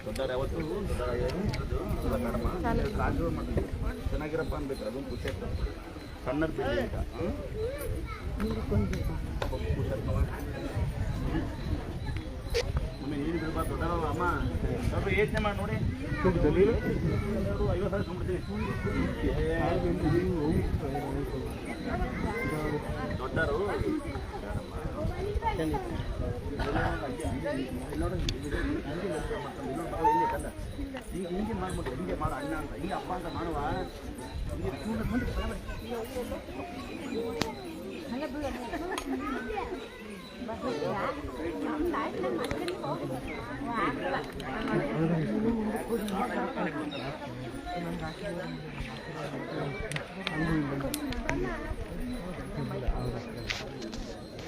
ದೊಡ್ಡವ್ರು ಯಾವತ್ತು ಕಾಜು ಚೆನ್ನಾಗಿರಪ್ಪ ಅನ್ಬೇಕು, ಅದೊಂದು ಖುಷಿ ಆಗ್ತದೆ. ಸಣ್ಣದು ಬಿಡಿ ಅಂತ ಒಮ್ಮೆ ನೀರು ಬಿಡಬಾರ್ದು. ದೊಡ್ಡವಲ್ಲ ಅಮ್ಮ ಸ್ವಲ್ಪ ಯೋಚನೆ ಮಾಡಿ ನೋಡಿ. 50 ಸಾವಿರ ತುಂಬಿಡ್ತೀನಿ. ದೊಡ್ಡರು ಈಗ ಹಿಂಗೆ ಮಾಡ್ಬಿಟ್ಟು ಹಿಂಗೆ ಮಾಡು ಅಣ್ಣ ಅಂತ, ಹಿಂಗೆ ಅಪ್ಪ ಅಂತ ಮಾಡುವ.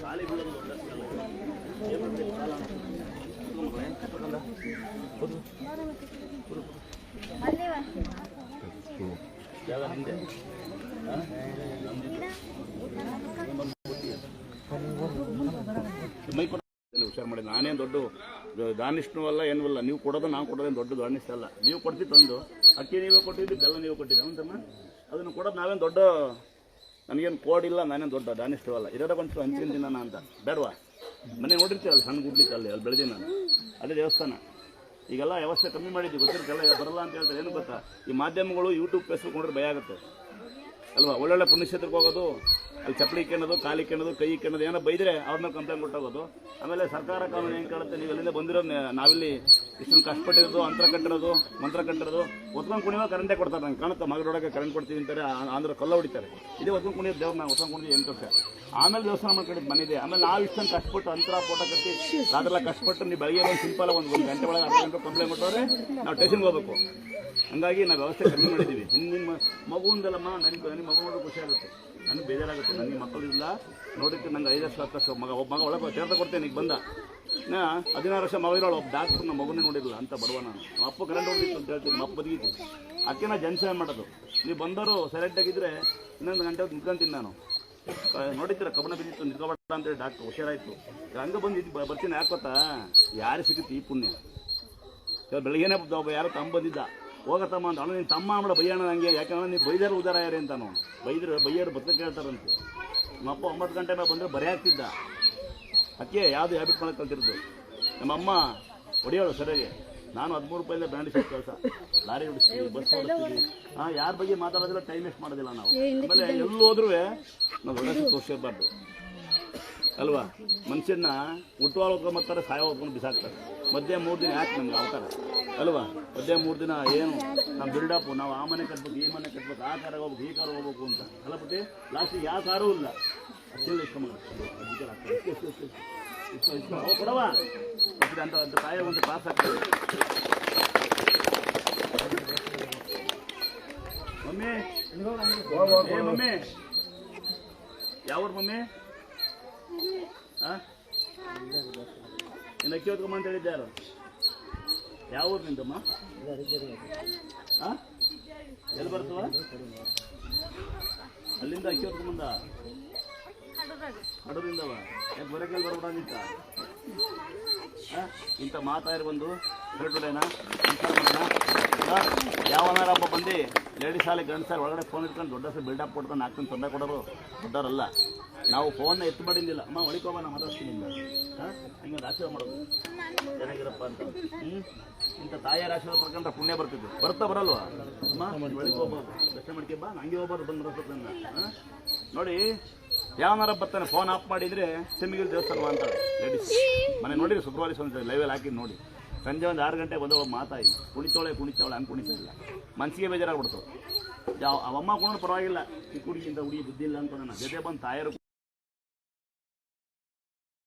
ಖಾಲಿ ಬೀಳೋದು ಜಾಗ ಹಿಂದೆ ಮೈ ಕೊಡ ಹುಷಾರು ಮಾಡಿ. ನಾನೇನು ದೊಡ್ಡ ದಾನಿಷ್ಠನೂ ಅಲ್ಲ ಏನೂ ಅಲ್ಲ. ನೀವು ಕೊಡೋದು ನಾವು ಕೊಡೋದೇನು ದೊಡ್ಡ ದಾನಿಷ್ಠ ಅಲ್ಲ. ನೀವು ಕೊಡ್ತಿ ತಂದು ಅಕ್ಕಿ ನೀವೇ ಕೊಟ್ಟಿದ್ದು, ಬೆಲ್ಲ ನೀವೇ ಕೊಟ್ಟಿದ್ದು ಅಂತಮ್ಮ. ಅದನ್ನು ಕೊಡೋದು ನಾವೇನು ದೊಡ್ಡ, ನನಗೇನು ಕೋಡಿಲ್ಲ, ನಾನೇನು ದೊಡ್ಡ ದಾನಿಷ್ಠವಲ್ಲ. ಇರೋದ ಬಂತು ಹಂಚಿನ ದಿನ ಅಂತ ಬೇಡವಾ? ಮನೆ ನೋಡಿರ್ತೀವಲ್ಲ ಸಣ್ಣ ಗುಡ್ಲಿಕ್ಕೆ, ಅಲ್ಲಿ ಬೆಳೆದಿ ನಾನು, ಅದೇ ದೇವಸ್ಥಾನ. ಈಗೆಲ್ಲ ವ್ಯವಸ್ಥೆ ಕಮ್ಮಿ ಮಾಡಿದ್ವಿ, ಗೊತ್ತಿರ್ತೆಲ್ಲ ಬರಲ್ಲ ಅಂತ ಹೇಳ್ತಾರೆ. ಏನು ಗೊತ್ತಾ, ಈ ಮಾಧ್ಯಮಗಳು ಯೂಟ್ಯೂಬ್ ಫೇಸ್ಬುಕ್ ನೋಡ್ರೆ ಭಯ ಆಗುತ್ತೆ ಅಲ್ವಾ? ಒಳ್ಳೊಳ್ಳೆ ಪುಣ್ಯಕ್ಷೇತ್ರಕ್ಕೆ ಹೋಗೋದು, ಅಲ್ಲಿ ಚಪ್ಪಲಿ ಕೆಣ್ಣೋದು, ಕಾಲಿ ಕೆಣ್ಣೋದು, ಕೈ ಕೆಣ್ಣೋದು, ಏನೋ ಬೈದರೆ ಅವ್ರನ್ನ ಕಂಪ್ಲೇಂಟ್ ಕೊಟ್ಟೋಗೋದು. ಆಮೇಲೆ ಸರ್ಕಾರ ಕಾನೂನು ಏನು ಕೇಳುತ್ತೆ, ನೀವು ಎಲ್ಲಿಂದ ಬಂದಿರೋ, ನಾವಿಲ್ಲಿ ಇಷ್ಟೊಂದು ಕಷ್ಟಪಟ್ಟಿರೋದು, ಅಂತರ ಕಟ್ಟಿರೋದು, ಮಂತ್ರ ಕಟ್ಟಿರೋದು, ಒತ್ಕೊಂಡು ಕುಣಿಯೋ ಕರೆಂಟೇ ಕೊಡ್ತಾರೆ. ನಂಗೆ ಕಾಣುತ್ತೆ, ಮಗಡೊಳಗೆ ಕರೆಂಟ್ ಕೊಡ್ತೀವಿ ಅಂತಾರೆ, ಆಂಧ್ರ ಕಲ್ಲ ಹೊಡಿತಾರೆ. ಇದೇ ಒತ್ಕೊಂಡು ಕುಣಿಯೋದು ದೇವ್ರು, ನಾವು ಒತ್ಕೊಂಡು ಕುಣಿದು 8 ವರ್ಷ ಆಮೇಲೆ ದೇವಸ್ಥಾನ ಮಾಡ್ಕೊಂಡಿದ್ದು ಮನೆಯಿದೆ. ಆಮೇಲೆ ನಾವು ಇಷ್ಟೊಂದು ಕಷ್ಟಪಟ್ಟು ಅಂತರ ಫೋಟೋ ಕಟ್ಟಿ ರಾತ್ರೆಲ್ಲ ಕಷ್ಟಪಟ್ಟು ನೀವು ಬೆಳಗ್ಗೆ ಒಂದು ಸಿಂಪಲ್ ಒಂದು ಗಂಟೆ ಒಳಗೆ ಅರ್ಧ ಗಂಟೆ ಕಂಪ್ಲೇಂಟ್ ಕೊಟ್ಟವ್ರೆ ನಾವು ಸ್ಟೇಷನ್ಗೆ ಹೋಗಬೇಕು. ಹಂಗಾಗಿ ನಾವು ವ್ಯವಸ್ಥೆ ಕಮ್ಮಿ ಮಾಡಿದ್ದೀವಿ. ನಿಮ್ಮ ಮಗುವಿಂದಲ್ಲಮ್ಮ, ನನಗೆ ಮಗು ನೋಡೋದು ಖುಷಿ ಆಗುತ್ತೆ, ನನಗೆ ಬೇಜಾರಾಗುತ್ತೆ. ನನಗೆ ಮಕ್ಕಳಿಲ್ಲ ನೋಡಿಕ್ಕೆ ನಂಗೆ 5 ವರ್ಷ 10 ವರ್ಷ ಒಬ್ಬ ಮಗ ಒಳಗೆ ಸೇರ್ತಾ ಕೊಡ್ತೇನೆ. ಈಗ ಬಂದ 16 ವರ್ಷ ಮಗ ಇರೋಳು, ಒಬ್ಬ ಡಾಕ್ಟ್ರು ನಮ್ಮ ಮಗುನೇ ನೋಡಿರಲಿಲ್ಲ ಅಂತ ಬಡವ ನಾನು. ನಮ್ಮ ಅಪ್ಪ ಕರೆಂಟ್ ಹೋಗಿತ್ತು ಅಂತ ಹೇಳ್ತೀನಿ, ನಮ್ಮ ಅಪ್ಪ ಬದುಕಿತ್ತು. ಅದಕ್ಕೆ ನಾ ಜನಸೇವೆ ಮಾಡೋದು. ನೀವು ಬಂದವರು ಸೈಲೆಂಟಾಗಿದ್ದರೆ ಇನ್ನೊಂದು ಗಂಟೆ ಹೊತ್ತು ನಿಂತ್ಕೊಂತೀನಿ ನಾನು. ನೋಡಿದ್ದೀರ ಕಬ್ಬಣ ಬಿದ್ದಿತ್ತು, ನಿಂತ್ಕೊಬೇಡ ಅಂತೇಳಿ ಡಾಕ್ಟ್ರು ಹುಷಾರಾಯಿತು. ಹಂಗೆ ಬಂದು ಬರ್ತೀನಿ. ಯಾಕೆ ಗೊತ್ತಾ, ಯಾರು ಸಿಗುತ್ತೆ ಈ ಪುಣ್ಯ? ಬೆಳಗ್ಗೆನೇ ಯಾರೋ ತಮ್ಮ ಬಂದಿದ್ದ, ಹೋಗತ್ತಮ್ಮ ಅಂತ. ಅವನು ನೀನು ತಮ್ಮ ಮಾಡ ಬೈಯೋಣ ನನಗೆ, ಯಾಕಂದ್ರೆ ನೀವು ಬೈದಾರು ಉದಾರ ಯಾರೇ ಅಂತಾನು. ಬೈದ್ರೆ ಬೈಯೋರು ಬದುಕ ಕೇಳ್ತಾರಂತೆ. ನಮ್ಮಪ್ಪ 9 ಗಂಟೆ ಮೇಲೆ ಬಂದರೆ ಬರೀ ಆಗ್ತಿದ್ದ. ಅದಕ್ಕೆ ಯಾವುದು ಹ್ಯಾಬಿಟ್ ಮಾಡೋಕ್ಕೆ ಕಲ್ತಿರೋದು. ನಮ್ಮಮ್ಮ ಹೊಡೆಯೋಳು ಸರಿಯಾಗಿ. ನಾನು 13 ರೂಪಾಯಿಂದ ಬ್ರ್ಯಾಂಡ್ ಶಾಪ್ ಕೆಲಸ, ಲಾರಿ ಹೊಡಿಸ್ತೀವಿ, ಬಸ್ ಹೊಡಿಸ್ತೀವಿ. ಯಾರ ಬಗ್ಗೆ ಮಾತಾಡೋದಿಲ್ಲ, ಟೈಮ್ ವೇಸ್ಟ್ ಮಾಡೋದಿಲ್ಲ ನಾವು. ಆಮೇಲೆ ಎಲ್ಲಿ ಹೋದ್ರೂ ನಾವು ಒಳ್ಳೆ ತೋರಿಸಿರಬಾರ್ದು ಅಲ್ವಾ? ಮನುಷ್ಯನ ಹುಟ್ಟುವಾಗ ಹೊತ್ಕೊಂಬರ್ತಾರೆ, ಸಾಯ ಹೊತ್ಕೊಂಡು ಬಿಸಾಕ್ತಾರೆ. ಮಧ್ಯೆ 3 ದಿನ ಯಾಕೆ ನಮ್ಗೆ ಅವತಾರ ಅಲ್ವಾ? ಮಧ್ಯೆ 3 ದಿನ ಏನು ನಮ್ಮ ಬಿಲ್ಡಪ್ಪು, ನಾವು ಆ ಮನೆ ಕಟ್ಬೇಕು, ಈ ಮನೆ ಕಟ್ಬೇಕು, ಆ ಕಾರಾಗ ಹೋಗ್ಬೇಕು, ಈ ಕಾರ್ ಹೋಗ್ಬೇಕು ಅಂತ ಅಲ್ಲ. ಬಿಟ್ಟು ಲಾಸ್ಟಿಗೆ ಯಾವ ಕಾರೂ ಇಲ್ಲ. ಅಷ್ಟೆಲ್ಲ ಇಷ್ಟ ಕೊಡವ ಅಂತ ತಾಯಿ ಒಂದು ಪಾಸ್ ಆಗ್ತದೆ. ಮಮ್ಮಿ ಏ ಮಮ್ಮಿ, ಯಾವ್ರ ಮಮ್ಮಿ? ಇನ್ನು ಅಕ್ಕಿ ಹೊತ್ಕೊಂಬ ಅಂತ ಹೇಳಿದ್ದೆ ಯಾರು? ಯಾವ ಊರು ನಿಂದಮ್ಮ? ಎಲ್ಲಿ ಬರ್ತವ? ಅಲ್ಲಿಂದ ಅಕ್ಕಿ ಹೊತ್ಕೊಂಬಂದ ಅಡೂರಿಂದವ? ಯಾಕೆ ಬರೋಕೆಲ್ಲಿ ಬರ್ಬಿಡಂತ ಇಂಥ ಮಾತಾಡಿ ಬಂದು ಹೇಳ್ಬಿಡೇನಾ? ಯಾವನಾರಪ್ಪ ಬಂದು ಲೇಡೀಸ್ ಶಾಲೆ ಗಂಡು ಸಾಲ ಒಳಗಡೆ ಫೋನ್ ಇಟ್ಕೊಂಡು ದೊಡ್ಡ ಸಲ ಬಿಲ್ಡಪ್ ಕೊಡ್ಕೊಂಡು ಹಾಕ್ಕೊಂಡು ತೊಂದರೆ ಕೊಡೋರು ದೊಡ್ಡವರಲ್ಲ ನಾವು. ಫೋನ್ನ ಎತ್ತುಬಡಿಲ್ಲ, ಅಮ್ಮ ಒಳಿಕೋಬ ನಾ ಮಾತಾಡ್ತೀನಿ ಹಿಂಗೆ ಆಶೀರ್ವಾದ ಮಾಡೋದು ಚೆನ್ನಾಗಿರಪ್ಪ ಅಂತ. ಇಂಥ ತಾಯಿಯರ ಆಶೀರ್ವಾದ ಪಡ್ಕೊಂಡ್ರೆ ಪುಣ್ಯ ಬರ್ತಿದ್ವಿ. ಬರ್ತಾ ಬರಲ್ವಾ ಅಮ್ಮ? ಒಳಿಗೆ ಹೋಗ್ಬೋದು, ದರ್ಶನ ಮಾಡ್ಕೆ ಬಾ, ಹಂಗೆ ಹೋಗ್ಬಾರ್ದು ಬಂದು ಬರ್ತಂದ. ನೋಡಿ ಯಾವನಾರ ಬರ್ತಾನೆ ಫೋನ್ ಆಫ್ ಮಾಡಿದರೆ ಸಿಮ್ಮಿಗಿಲ್ ದೇವಸ್ಥಾನ ಅಂತಾರೆ ಲೇಡೀಸ್ ಮನೆ. ನೋಡಿರಿ ಶುಕ್ರವಾರ ಒಂದು ಲೈವಲ್ಲಿ ಹಾಕಿದ್ದು ನೋಡಿ. ಸಂಜೆ ಒಂದು 6 ಗಂಟೆ ಬಂದವಳು ಮಾತಾಯಿ ಕುಣಿತವಳೆ ಹಂಗೆ ಕುಣಿತಿಲ್ಲ. ಮನಸ್ಸಿಗೆ ಬೇಜಾರಾಗ್ಬಿಡ್ತು. ಅವಮ್ಮ ಕುಣೋದು ಪರವಾಗಿಲ್ಲ, ಈ ಹುಡುಗಿಂದ ಹುಡುಗಿ ಬುದ್ಧಿ ಇಲ್ಲ ಅಂತ ನನ್ನ ಜೊತೆ ಬಂದು ತಾಯರು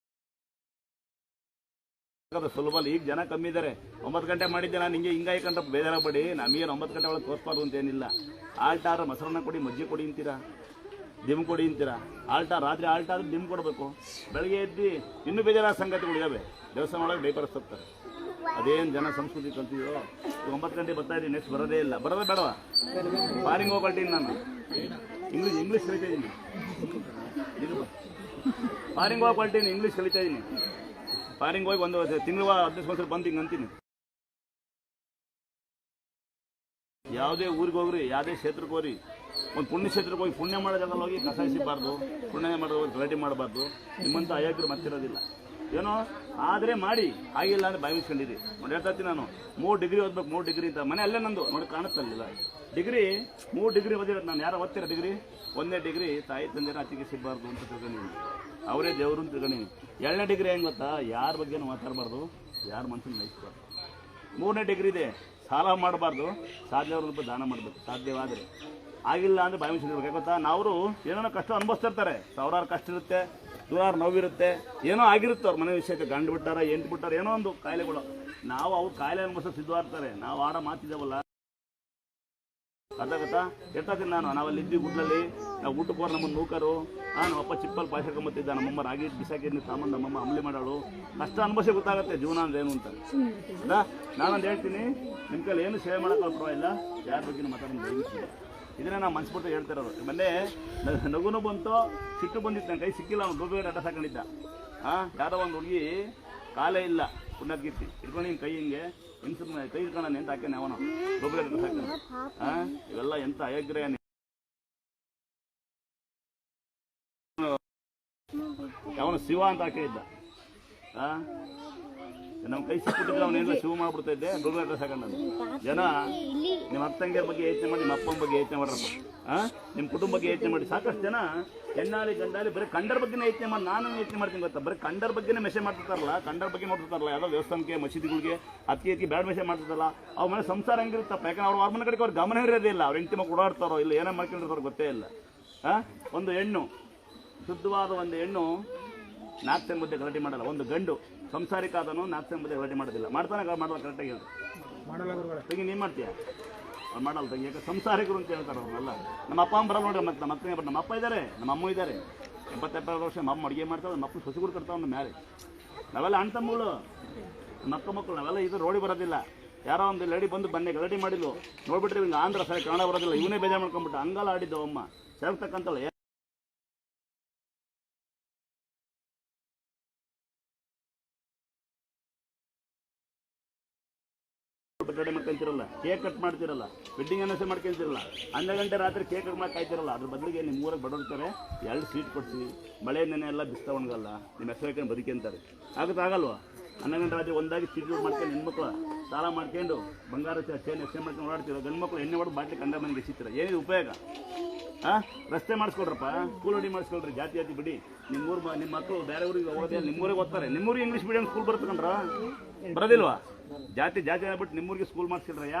ಸುಲಭ. ಈಗ ಜನ ಕಮ್ಮಿ ಇದ್ದಾರೆ. 9 ಗಂಟೆ ಮಾಡಿದ್ದೆ ನಾನು ಹಿಂಗಾಗಿ ಕಂಡ್ರೆ ಬೇಜಾರಾಗ್ಬೇಡಿ. ನಮಗೇನು 9 ಗಂಟೆ ಒಳಗೆ ತೋರಿಸ್ಬಾರ್ದು ಅಂತೇನಿಲ್ಲ. ಆಲ್ಟಾರ ಮೊಸರನ್ನ ಕೊಡಿ, ಮಜ್ಜಿಗೆ ಕೊಡಿ ಅಂತೀರಾ. ದಿಮ್ ಕೊಡಿ ಅಂತೀರಾ. ರಾತ್ರಿ ಆಲ್ಟ ಆದರೆ ದಿಮ್ ಕೊಡಬೇಕು. ಬೆಳಗ್ಗೆ ಎದ್ದು ಇನ್ನೂ ಬೇಜಾರಾದ ಸಂಗತಿಗಳಿದ್ದಾವೆ. ದೇವಸ್ಥಾನ ಒಳಗೆ ಡೈಪರ್ಸ್ ಹೋಗ್ತಾರೆ. ಅದೇನು ಜನ ಸಂಸ್ಕೃತಿ ಕಲ್ತಿದ್ರು. 9 ಗಂಟೆ ಬರ್ತಾ ಇದ್ದೀನಿ, ನೆಕ್ಸ್ಟ್ ಬರೋದೇ ಇಲ್ಲ. ಬರೋದೇ ಬೇಡವಾ? ಫಾರಿಂಗ್ ಹೋಗ್ಕೊಳ್ತೀನಿ ನಾನು. ಇಂಗ್ಲೀಷ್ ಕಲಿತಾ ಇದ್ದೀನಿ. ಫಾರಿಂಗ್ ಹೋಗ್ಕೊಳ್ತೀನಿ, ಇಂಗ್ಲೀಷ್ ಕಲಿತಾ ಇದ್ದೀನಿ. ಫಾರಿಂಗ್ ಹೋಗಿ ಒಂದು ತಿಂಗಳು 15 ವರ್ಷ ಬಂದು ಹಿಂಗೆ ಅಂತೀನಿ. ಯಾವುದೇ ಊರಿಗೆ ಹೋಗ್ರಿ, ಯಾವುದೇ ಕ್ಷೇತ್ರಕ್ಕೆ ಹೋಗ್ರಿ, ಒಂದು ಪುಣ್ಯ ಕ್ಷೇತ್ರಕ್ಕೆ ಹೋಗಿ ಪುಣ್ಯ ಮಾಡೋ ಜಾಗದಲ್ಲಿ ಹೋಗಿ ಕಸ ಎಸಿಬಾರ್ದು, ಪುಣ್ಯ ಮಾಡೋದು ಗಲಾಟೆ ಮಾಡಬಾರ್ದು. ನಿಮ್ಮಂಥ ಅಯೋಗ್ಯರು ಮತ್ತಿರೋದಿಲ್ಲ. ಏನೋ ಆದರೆ ಮಾಡಿ, ಆಗಿಲ್ಲ ಅಂದರೆ ಬಾಯಿ ಮುಚ್ಕೊಂಡಿರಿ. ನೋಡಿ ಹೇಳ್ತಾ ಇರ್ತೀನಿ ನಾನು, 3 ಡಿಗ್ರಿ ಓದ್ಬೇಕು, 3 ಡಿಗ್ರಿ ಅಂತ. ಮನೆ ಅಲ್ಲೇ ನಂದು ನೋಡಿ ಕಾಣುತ್ತಲ್ಲ ಡಿಗ್ರಿ, 3 ಡಿಗ್ರಿ ಓದಿರೋದು ನಾನು. ಯಾರು ಓದ್ತೀರ ಡಿಗ್ರಿ? 1ನೇ ಡಿಗ್ರಿ ತಾಯಿ ತಂದೆನ ಅತ್ತಿಗೆ ಸಿಗಬಾರ್ದು ಅಂತ ತಿಳ್ಕೊಂಡಿನಿ. ಅವರೇ ದೇವರು ಅಂತ ತಿಳ್ಕೊಂಡಿನಿ. 2ನೇ ಡಿಗ್ರಿ ಹೆಂಗೆ ಗೊತ್ತಾ? ಯಾರ ಬಗ್ಗೆನೂ ಮಾತಾಡಬಾರ್ದು, ಯಾರ ಮನಸ್ಸನ್ನು ನಯಿಸಬಾರ್ದು. 3ನೇ ಡಿಗ್ರಿ ಇದೆ, ಸಾಲ ಮಾಡಬಾರ್ದು, ಸಾಧ್ಯವಾದ ರೂಪಾಯಿ ದಾನ ಮಾಡಬೇಕು ಸಾಧ್ಯವಾದರೆ. ಆಗಿಲ್ಲ ಅಂದರೆ ಬಾಯಿ ಮುಚ್ಚಿರ್ಬೇಕು. ಗೊತ್ತಾ, ನಾವು ಏನೋ ಕಷ್ಟ ಅನುಭವಿಸ್ತಿರ್ತಾರೆ. ಸಾವಿರಾರು ಕಷ್ಟ ಇರುತ್ತೆ, ನೂರಾರು ನೋವಿರುತ್ತೆ, ಏನೋ ಆಗಿರುತ್ತೆ ಅವ್ರ ಮನೆ ವಿಷಯಕ್ಕೆ. ಗಂಡು ಬಿಟ್ಟಾರ, ಎಂಟು ಬಿಟ್ಟಾರ, ಏನೋ ಒಂದು ಕಾಯಿಲೆಗಳು. ನಾವು ಅವ್ರ ಕಾಯಿಲೆ ಅನುಭವಿಸೋ ಸಿದ್ಧವಾಗ್ತಾರೆ. ನಾವು ಆಡ ಮಾತಿದ್ದೇವಲ್ಲ, ಅದಾಗತ್ತಾ? ಎಷ್ಟಾತೀನಿ ನಾವಲ್ಲಿ ಇದ್ವಿ ಗುಡ್ಡಲ್ಲಿ. ನಾವು ಊಟಕ್ಕೆ ಹೋಗಿ ನಮ್ಮನ್ನು ನೂಕರು. ನಮ್ಮಪ್ಪ ಚಿಪ್ಪಲ್ಲಿ ಪಾಯಸ ಕಂಬತ್ತಿದ್ದ, ನಮ್ಮಮ್ಮ ರಾಗಿ ಬಿಸಾಕಿದ್ನಿ ಸಾಮಾನು ನಮ್ಮಮ್ಮ ಅಮಲಿ ಮಾಡೋಳು. ಕಷ್ಟ ಅನುಭವಿಸಿ ಗೊತ್ತಾಗುತ್ತೆ ಜೀವನ ಅಂದ್ರೆ ಏನು ಅಂತ. ನಾನೊಂದು ಹೇಳ್ತೀನಿ, ನಿಮ್ಮ ಕೈಲಿ ಏನು ಸೇವೆ ಮಾಡೋಕ್ಕಲ್ಲ ಪರವಾಗಿಲ್ಲ, ಯಾರ ಬಗ್ಗೆ ಮಾತಾಡೋದು ದಯವಿಟ್ಟು. ಇದನ್ನೇ ನಾವು ಮನ್ಸ್ಬಿಟ್ಟು ಹೇಳ್ತಿರೋದು. ಮೊನ್ನೆ ನಗುನು ಬಂತು, ಸಿಟ್ಟು ಬಂದಿತ್ತು. ನನ್ನ ಕೈ ಸಿಕ್ಕಿಲ್ಲ, ಅವ್ನು ಗೋಬಿಗೆ ಅಡ್ಡ ಸಾಕೊಂಡಿದ್ದ. ಯಾರೋ ಒಂದು ಹುಡುಗಿ ಕಾಲೇ ಇಲ್ಲ, ಪುಣ್ಯದ್ಗೀತಿ ಇಟ್ಕೊಂಡು ಹಿಂಗೆ ಕೈ ಹಿಂಗೆ ಹಿಂಸು ಕೈ ಇಟ್ಕೊಂಡು ಎಂತ ಹಾಕ್ಯಾನೆ ಅವನು ಗೋಬಿಗೆ ಅಡ್ಡ ಸಾಕ್ತಾನೆ. ಇವೆಲ್ಲ ಎಂತ ಅಯೋಗ್ಯ. ಅವನು ಶಿವ ಅಂತ ಹಾಕಿದ್ದ. ನಮ್ಮ ಕೈ ಸಿಕ್ಬಿಟ್ಟಿದ್ರೆ ಅವನೇನು ಶಿವ ಮಾಡ್ಬಿಡ್ತಾ ಇದ್ದೆ. ಗೋಬಿಗೆ ಅಡ್ಡ ಸಾಕೊಂಡು ಜನ ನಿಮ್ಮ ಅತ್ತಂಗಿಯರ ಬಗ್ಗೆ ಯೋಚನೆ ಮಾಡಿ, ನಿಮ್ಮ ಅಪ್ಪನ ಬಗ್ಗೆ ಯೋಚನೆ ಮಾಡ್ರಪ್ಪ. ನಿಮ್ಮ ಕುಟುಂಬ ಬಗ್ಗೆ ಯೋಚನೆ ಮಾಡಿ. ಸಾಕಷ್ಟು ಜನ ಹೆಣ್ಣಾಲಿ ಗಂಡಾಲಿ ಬರೀ ಕಂಡರ ಬಗ್ಗೆನೇ ಯೋಚನೆ ಮಾಡಿ. ನಾನು ಯೋಚನೆ ಮಾಡ್ತೀನಿ ಗೊತ್ತಾ, ಬರೀ ಕಂಡರ ಬಗ್ಗೆನೇ ಮೆಸೇಜ್ ಮಾಡ್ತಿರ್ತಾರಲ್ಲ, ಕಂಡರ ಬಗ್ಗೆ ನೋಡ್ತಿರ್ತಾರಲ್ಲ. ಯಾವುದೋ ದೇವಸ್ಥಾನಕ್ಕೆ ಮಸೀದಿಗಳಿಗೆ ಅದಕ್ಕೆ ಬ್ಯಾಡ್ ಮೆಸೇಜ್ ಮಾಡ್ತಿರ್ತಾರಲ್ಲ. ಅವ್ರ ಮನೆ ಸಂಸಾರ ಹೆಂಗಿರುತ್ತಪ್ಪ. ಯಾಕಂದ್ರೆ ಅವ್ರ ಮನೆ ಕಡೆಗೆ ಅವ್ರ ಗಮನ ಇರೋದೇ ಇಲ್ಲ. ಅವ್ರ ಹೆಂಡತಿ ಮಕ್ಕಳು ಓಡಾಡ್ತಾರೋ ಇಲ್ಲ, ಏನೋ ಮಾಡ್ಕೊಂಡಿರ್ತಾರೋ ಗೊತ್ತೇ ಇಲ್ಲ. ಒಂದು ಹೆಣ್ಣು, ಶುದ್ಧವಾದ ಒಂದು ಹೆಣ್ಣು 4 ಜನ ಮಧ್ಯೆ ಗಲಾಟೆ ಮಾಡಲ್ಲ. ಒಂದು ಗಂಡು ಸಂಸಾರಿಕ ಆದನು 4 ಜನ ಮಧ್ಯೆ ಗಲಾಟೆ ಮಾಡೋದಿಲ್ಲ. ಮಾಡ್ತಾನೆ ಮಾಡಲ್ಲ, ಕರೆಕ್ಟಾಗಿ ಹೇಳಿ. ತಂಗಿ ನೀನು ಮಾಡ್ತೀಯ? ಅವ್ರು ಮಾಡಲ್ಲ ತಂಗಿ. ಯಾಕೆ ಸಂಸಾರಿಕರು ಅಂತ ಹೇಳ್ತಾರೆ ಅವ್ರನ್ನೆಲ್ಲ. ನಮ್ಮ ಅಪ್ಪ ಅಮ್ಮ ಬರಲ್ಲ ನೋಡ್ರಿ. ಮತ್ತೆ ನಮ್ಮ ಅಕ್ಕನೇ ನಮ್ಮ ಅಪ್ಪ ಇದ್ದಾರೆ, ನಮ್ಮ ಅಮ್ಮ ಇದ್ದಾರೆ. 70-80 ವರ್ಷ ನಮ್ಮ ಅಮ್ಮ ಅಡುಗೆ ಮಾಡ್ತಾವೆ, ನಮ್ಮ ಅಪ್ಪ ಸೊಸೆಗಳು ಕಟ್ತಾವೆ ನಮ್ಮ ಮೇಲೆ. ನಾವೆಲ್ಲ ಅಣ್ಣ ತಮ್ಮಗಳು, ನಮ್ಮ ಅಕ್ಕ ಮಕ್ಕಳು, ನಾವೆಲ್ಲ ಇದು ರೋಡಿ ಬರೋದಿಲ್ಲ. ಯಾರೋ ಒಂದು ಲೇಡಿ ಬಂದು ಬನ್ನಿ ಗಲಾಟೆ ಮಾಡಿದ್ಲು ನೋಡ್ಬಿಟ್ರೆ ಹಿಂಗೆ ಆಂಧ್ರ ಸರಿ ಕನ್ನಡ ಬರೋದಿಲ್ಲ. ಇವನೇ ಬೇಜಾರು ಮಾಡ್ಕೊಂಡ್ಬಿಟ್ಟು ಹಂಗಲ್ಲ ಆಡಿದ್ದವು ಅಮ್ಮ ಸೇರ್ತಕ್ಕಂಥಳು. ಬರ್ತಡೇ ಮಾಡ್ಕೊಂತಿರಲ್ಲ, ಕೇಕ್ ಕಟ್ ಮಾಡ್ತಿರಲ್ಲ, ವೆಡ್ಡಿಂಗ್ ಅನೌನ್ಸ್ ಮಾಡ್ಕೊಂತಿರಲ್ಲ, 12 ಗಂಟೆ ರಾತ್ರಿ ಕೇಕ್ ಕಟ್ ಮಾಡಿ ಕಾಯ್ತಿರಲ್ಲ. ಅದ್ರ ಬದಲಿಗೆ ನಿಮ್ಮ ಊರಿಗೆ ಬಡೋರ್ತಾರೆ 2 ಸ್ವೀಟ್ ಕೊಡ್ತೀವಿ, ಮಳೆ ನೆನೆ ಎಲ್ಲ ಬಿಸ್ತಾ ಒಣಗಲ್ಲ, ನಿಮ್ಮ ಹೆಸರು ಹಾಕೊಂಡು ಬದುಕಂತಾರೆ. ಆಗಲ್ವಾ? 12 ಗಂಟೆ ರಾತ್ರಿ ಒಂದಾಗಿ ಸ್ವೀಟ್ ಮಾಡ್ಕೊಂಡು ಹೆಣ್ಮಕ್ಳು ಸಾಲ ಮಾಡ್ಕೊಂಡು ಬಂಗಾರ ಚೇನ್ ಎಕ್ಸ್ಚೇಂಜ್ ಮಾಡ್ಕೊಂಡು ಓಡಾಡ್ತಿರೋ. ಗಂಡು ಮಕ್ಕಳು ಎಣ್ಣೆ ಹೊಡೆದು ಬಾಟ್ಲಿ ಕಂಡ ಮನೆಗೆ ಎಸಿತೀರ. ಏನಿದೆ ಉಪಯೋಗ? ರಸ್ತೆ ಮಾಡಿಸ್ಕೊಡ್ರಪ್ಪ, ಸ್ಕೂಲ್ ರೆಡಿ ಮಾಡಿಸ್ಕೊಳ್ರಿ. ಜಾತಿ ಬಿಡಿ. ನಿಮ್ಮ ಮಕ್ಕಳು ಬೇರೆ ಊರಿಗೆ ಹೋಗೋದೇ, ನಿಮ್ಮೂರಿಗೆ ಓದ್ತಾರೆ. ನಿಮ್ಮೂರಿಗೆ ಇಂಗ್ಲೀಷ್ ಮೀಡಿಯಂ ಸ್ಕೂಲ್ ಬರ್ತಕೊಂಡ್ರ ಬರೋದಿಲ್ವಾ? ಜಾತಿ ಬಿಟ್ಟು ನಿಮ್ಮೂರಿಗೆ ಸ್ಕೂಲ್ ಮಾಡಿಸ್ಕೊಳ್ರಯ್ಯ,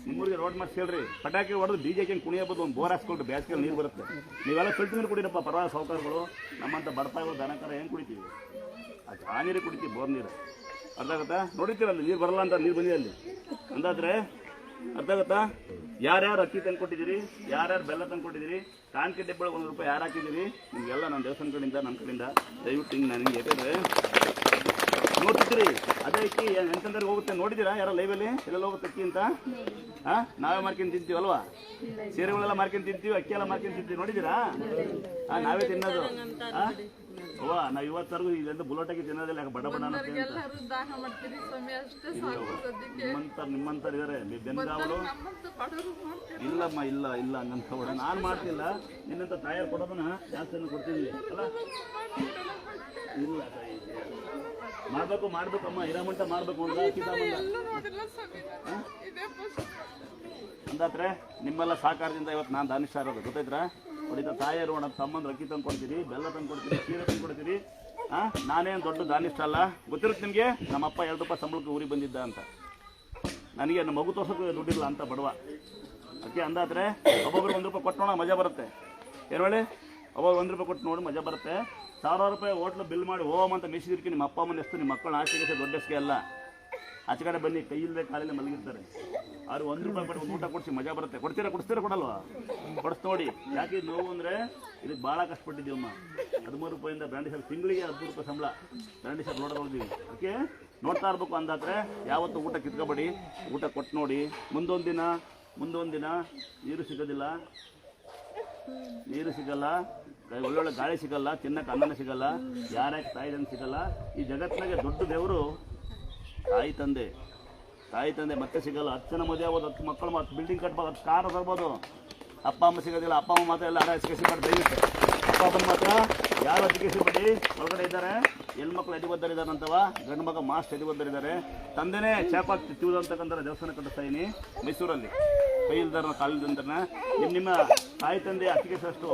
ನಿಮ್ಮೂರಿಗೆ ರೋಡ್ ಮಾಡಿಸ್ಕೊಳ್ರಿ. ಪಟಾಕಿ ಹೊಡೆದು ಡಿಜೆಗೆ ಕುಣಿಯಬೋದು, ಒಂದು ಬೋರ್ ಹಾಸ್ಕೊಳ್ರಿ. ಬೇಸಿಗೆ ನೀರು ಬರುತ್ತೆ. ನೀವೆಲ್ಲ ಫಿಲ್ಟರ್ ನೀರು ಕುಡಿರಪ್ಪ. ಪರವಾಗಿ ಸಾವುಕಾರಗಳು ನಮ್ಮಂತ ಬರ್ತಾಯಿರೋ ದನಕರ ಹೆಂಗೆ ಕುಡಿತೀವಿ? ಆ ನೀರೇ ಕುಡಿತೀವಿ, ಬೋರ್ ನೀರು. ಅರ್ಥ ಆಗುತ್ತಾ? ನೋಡಿತೀರಲ್ಲ ನೀರು ಬರಲ್ಲ ಅಂತ, ನೀರು ಬಂದಿದೆ ಅಲ್ಲಿ ಅಂದಾದ್ರೆ ಅರ್ಥ ಆಗುತ್ತಾ? ಯಾರ್ಯಾರು ಅಕ್ಕಿ ತಂದು ಕೊಟ್ಟಿದ್ದೀರಿ, ಯಾರ್ಯಾರು ಬೆಲ್ಲ ತಂದು ಕೊಟ್ಟಿದ್ದೀರಿ, ಕಾಣಿಕೆ ಡಬ್ಬಳ 1 ರೂಪಾಯಿ ಯಾರು ಹಾಕಿದ್ದೀರಿ, ನಿಮಗೆಲ್ಲ ನನ್ನ ದೇವಸ್ಥಾನ ಕಡೆಯಿಂದ ನನ್ನ ಕಡೆಯಿಂದ ದಯವಿಟ್ಟು ಹಿಂಗೆ ನನಗೆ ಯಾಕಂದರೆ ನೋಡ್ತಿದ್ದೀರಿ. ಅದೇ ಅಕ್ಕಿ ಎಂತಂದ್ರೆ ಹೋಗುತ್ತೆ ನೋಡಿದ್ದೀರಾ? ಯಾರೋ ಲೈವಲ್ಲಿ ಎಲ್ಲೆಲ್ಲ ಹೋಗುತ್ತೆ ಅಕ್ಕಿ ಅಂತ. ನಾವೇ ಮಾರ್ಕೊಂಡು ತಿಂತೀವಲ್ವಾ? ಸೀರೆಗಳೆಲ್ಲ ಮಾರ್ಕೊಂಡು ತಿಂತೀವಿ, ಅಕ್ಕಿ ಎಲ್ಲ ಮಾರ್ಕೊಂಡು ತಿಂತೀವಿ. ನೋಡಿದ್ದೀರಾ? ನಾವೇ ತಿನ್ನೋದು. ಅವ್ವ ನಾವು ಇವತ್ತರೆಗೂ ಇದಂತ ಬುಲೆಟಾಗಿ ತಿನ್ನೋದಿಲ್ಲ. ಯಾಕೆ ಬಡ ನಿಮ್ಮಂತರ ಇದಾರೆ ಬೆಂಗಾವಲು. ಇಲ್ಲಮ್ಮ, ಇಲ್ಲ ಹಂಗಂತ ಕೂಡ ನಾನು ಮಾಡ್ತಿಲ್ಲ. ನಿನ್ನಂತ ತಾಯಾರು ಕೊಡೋದನ್ನ ಜಾಸ್ತಿ ಕೊಡ್ತಿದ್ವಿ ಅಲ್ಲ. ಇಲ್ಲ ಮಾಡ್ಬೇಕಮ್ಮ, ಇರಮಂಟ ಮಾಡ್ಬೇಕು ಅಂದಾತ್ರೆ ನಿಮ್ಮೆಲ್ಲ ಸಹಕಾರದಿಂದ ಇವತ್ತು ನಾನು ದಾನಿಷ್ಠ ಇರೋದು ಗೊತ್ತೈತ್ರ. ಹೊಡಿತ ತಾಯಿಯರು ನಮ್ಮ ತಮ್ಮಂದ್ರೆ ಅಕ್ಕಿ ತಂದು ಕೊಡ್ತೀರಿ, ಬೆಲ್ಲ ತಂದು ಕೊಡ್ತೀರಿ, ಸೀರೆ ತಂದು ಕೊಡ್ತೀರಿ. ನಾನೇನು ದೊಡ್ಡ ದಾನಿಷ್ಠ ಅಲ್ಲ, ಗೊತ್ತಿರುತ್ತೆ ನಿಮಗೆ. ನಮ್ಮಪ್ಪ 2 ರೂಪಾಯಿ ಸಂಬಳಕ್ಕೆ ಊರಿಗೆ ಬಂದಿದ್ದ ಅಂತ. ನನಗೆ ನಮ್ಮ ಮಗು ತೋರ್ಸೋಕೆ ದುಡ್ಡಿಲ್ಲ ಅಂತ ಬಡವ. ಅದಕ್ಕೆ ಅಂದಾದ್ರೆ ಒಬ್ಬೊಬ್ರಿಗೆ 1 ರೂಪಾಯಿ ಕೊಟ್ಟು ನೋಡೋ ಮಜಾ ಬರುತ್ತೆ. ಏನು ಹೇಳಿ? ಒಬ್ಬೊಬ್ರು 1 ರೂಪಾಯಿ ಕೊಟ್ಟು ನೋಡಿ ಮಜಾ ಬರುತ್ತೆ. 1000 ರೂಪಾಯಿ ಹೋಟ್ಲು ಬಿಲ್ ಮಾಡಿ ಹೋಮ್ ಅಂತ ಮೆಸಿದಿರ್ಕಿ ನಿಮ್ಮ ಅಪ್ಪ ಅಮ್ಮನ ಎಷ್ಟು ನಿಮ್ಮ ಮಕ್ಕಳನ್ನ ಆಸೆಗೆ ದೊಡ್ಡ ಹೆಸ್ಗೆ ಅಲ್ಲ. ಆಚೆ ಕಡೆ ಬನ್ನಿ, ಕೈ ಇಲ್ಲದೆ ಕಾಲಿಲ್ಲ ಮಲಗಿರ್ತಾರೆ. ಅವ್ರು 1 ರೂಪಾಯಿ ಕೊಟ್ಟು ಊಟ ಕೊಡಿಸಿ ಮಜಾ ಬರುತ್ತೆ. ಕೊಡ್ತೀರಾ ಕೊಡಲ್ವಾ? ಕೊಡಿಸ್ ನೋಡಿ. ಯಾಕೆ ಇದು ನೋವು ಅಂದರೆ ಇದಕ್ಕೆ ಭಾಳ ಕಷ್ಟಪಟ್ಟಿದ್ದೀವಮ್ಮ. 13 ರೂಪಾಯಿಂದ ಬ್ರ್ಯಾಂಡಿ ಶಾಪ್ ತಿಂಗಳಿಗೆ 13 ರೂಪಾಯಿ ಸಂಬಳ ಬ್ರ್ಯಾಂಡಿ ಶಾಪ್ ನೋಡೋಕೆ ಹೋಗ್ತೀವಿ. ಓಕೆ, ನೋಡ್ತಾ ಇರ್ಬೇಕು ಅಂದಾದ್ರೆ ಯಾವತ್ತೂ ಊಟ ಕಿತ್ಕೊಬೇಡಿ, ಊಟ ಕೊಟ್ಟು ನೋಡಿ. ಮುಂದೊಂದು ದಿನ ನೀರು ಸಿಗೋದಿಲ್ಲ, ಒಳ್ಳೊಳ್ಳೆ ಗಾಳಿ ಸಿಗಲ್ಲ, ತಿನ್ನಕ್ಕೆ ಅನ್ನನ ಸಿಗಲ್ಲ, ಯಾರ್ಯಾಕೆ ತಾಯಿದಂಗೆ ಸಿಗಲ್ಲ. ಈ ಜಗತ್ತಿನಾಗೆ ದೊಡ್ಡ ದೇವರು ತಾಯಿ ತಂದೆ ಮತ್ತೆ ಸಿಗಲ್ಲ. 10 ಜನ ಮದುವೆ ಆಗೋದು, 10 ಮಕ್ಕಳು, 10 ಬಿಲ್ಡಿಂಗ್ ಕಟ್ಬೋದು, 10 ಕಾರ್ ತರ್ಬೋದು. ಅಪ್ಪ ಅಮ್ಮ ಸಿಗೋದಿಲ್ಲ. ಅಪ್ಪ ಅಮ್ಮ ಮಾತ್ರ ಎಲ್ಲ ಎಜುಕೇಶನ್ ಮಾಡಿ ದಯವಿಟ್ಟು ಅಪ್ಪ ಅಮ್ಮನ ಮಾತ್ರ ಯಾರು ಎಜುಕೇಶನ್ ಮಾಡಿ ಒಳಗಡೆ ಇದ್ದಾರೆ. ಹೆಣ್ಮಕ್ಳು ಎದಿಬದ್ಧರಿದ್ದಾರೆ ಅಂತವ, ಗಂಡು ಮಗ ಮಾಸ್ಟ್ ಎದಿಬದ್ಧರಿದ್ದಾರೆ. ತಂದೆನೇ ಚಾಪಾಕ್ ತಿವುದು ಅಂತಕ್ಕಂಥ ದೇವಸ್ಥಾನ ಕಟ್ಟಿಸ್ತಾ ಇದೀನಿ ಮೈಸೂರಲ್ಲಿ. ಕೈ ಇಲ್ದಾರ ಕಾಲಿಲ್ದಂತನ ನಿಮ್ಮ ತಾಯಿ ತಂದೆ ಅತಿಗೆಸಷ್ಟು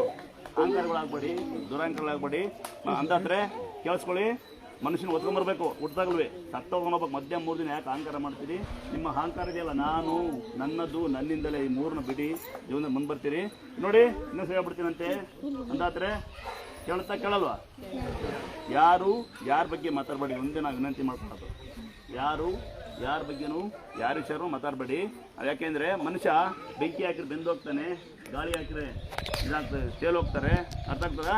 ಅಹಂಕಾರಗಳಾಗಬೇಡಿ, ದುರಹಂಕಾರಗಳಾಗಬೇಡಿ. ಅಂದಾದ್ರೆ ಕೇಳಿಸ್ಕೊಳ್ಳಿ, ಮನುಷ್ಯನ ಒತ್ಕೊಂಡ್ಬರ್ಬೇಕು. ಹುಟ್ಟಾಗಲ್ವೇ ಸತ್ತೋಗ್ಬೇಕು. ಮಧ್ಯ 3 ದಿನ ಯಾಕೆ ಅಹಂಕಾರ ಮಾಡ್ತೀರಿ? ನಿಮ್ಮ ಅಹಂಕಾರ ಇದೆಯಲ್ಲ, ನಾನು, ನನ್ನದು, ನನ್ನಿಂದಲೇ, ಈ 3ನ ಬಿಡಿ ಜೀವನ ಮುಂದೆ ಬರ್ತೀರಿ. ನೋಡಿ, ಇನ್ನೊಂದು ಹೇಳ್ಬಿಡ್ತೀನಂತೆ. ಅಂದಾದ್ರೆ ಕೇಳಲ್ವಾ? ಯಾರ ಬಗ್ಗೆ ಮಾತಾಡಬೇಡಿ. ಒಂದೇ ನಾವು ವಿನಂತಿ ಮಾಡ್ಕೊಳ್ಳೋದು, ಯಾರ ಬಗ್ಗೆನೂ ಯಾರ ವಿಷಯನೂ ಮಾತಾಡಬೇಡಿ. ಯಾಕೆಂದರೆ ಮನುಷ್ಯ ಬೆಂಕಿ ಹಾಕಿದ್ರೆ ಬೆಂದು ಹೋಗ್ತಾನೆ, ಗಾಳಿ ಹಾಕಿದ್ರೆ ಇದಾಗ್ತದೆ, ತೇಲೋಗ್ತಾರೆ. ಅರ್ಥ ಆಗ್ತದ?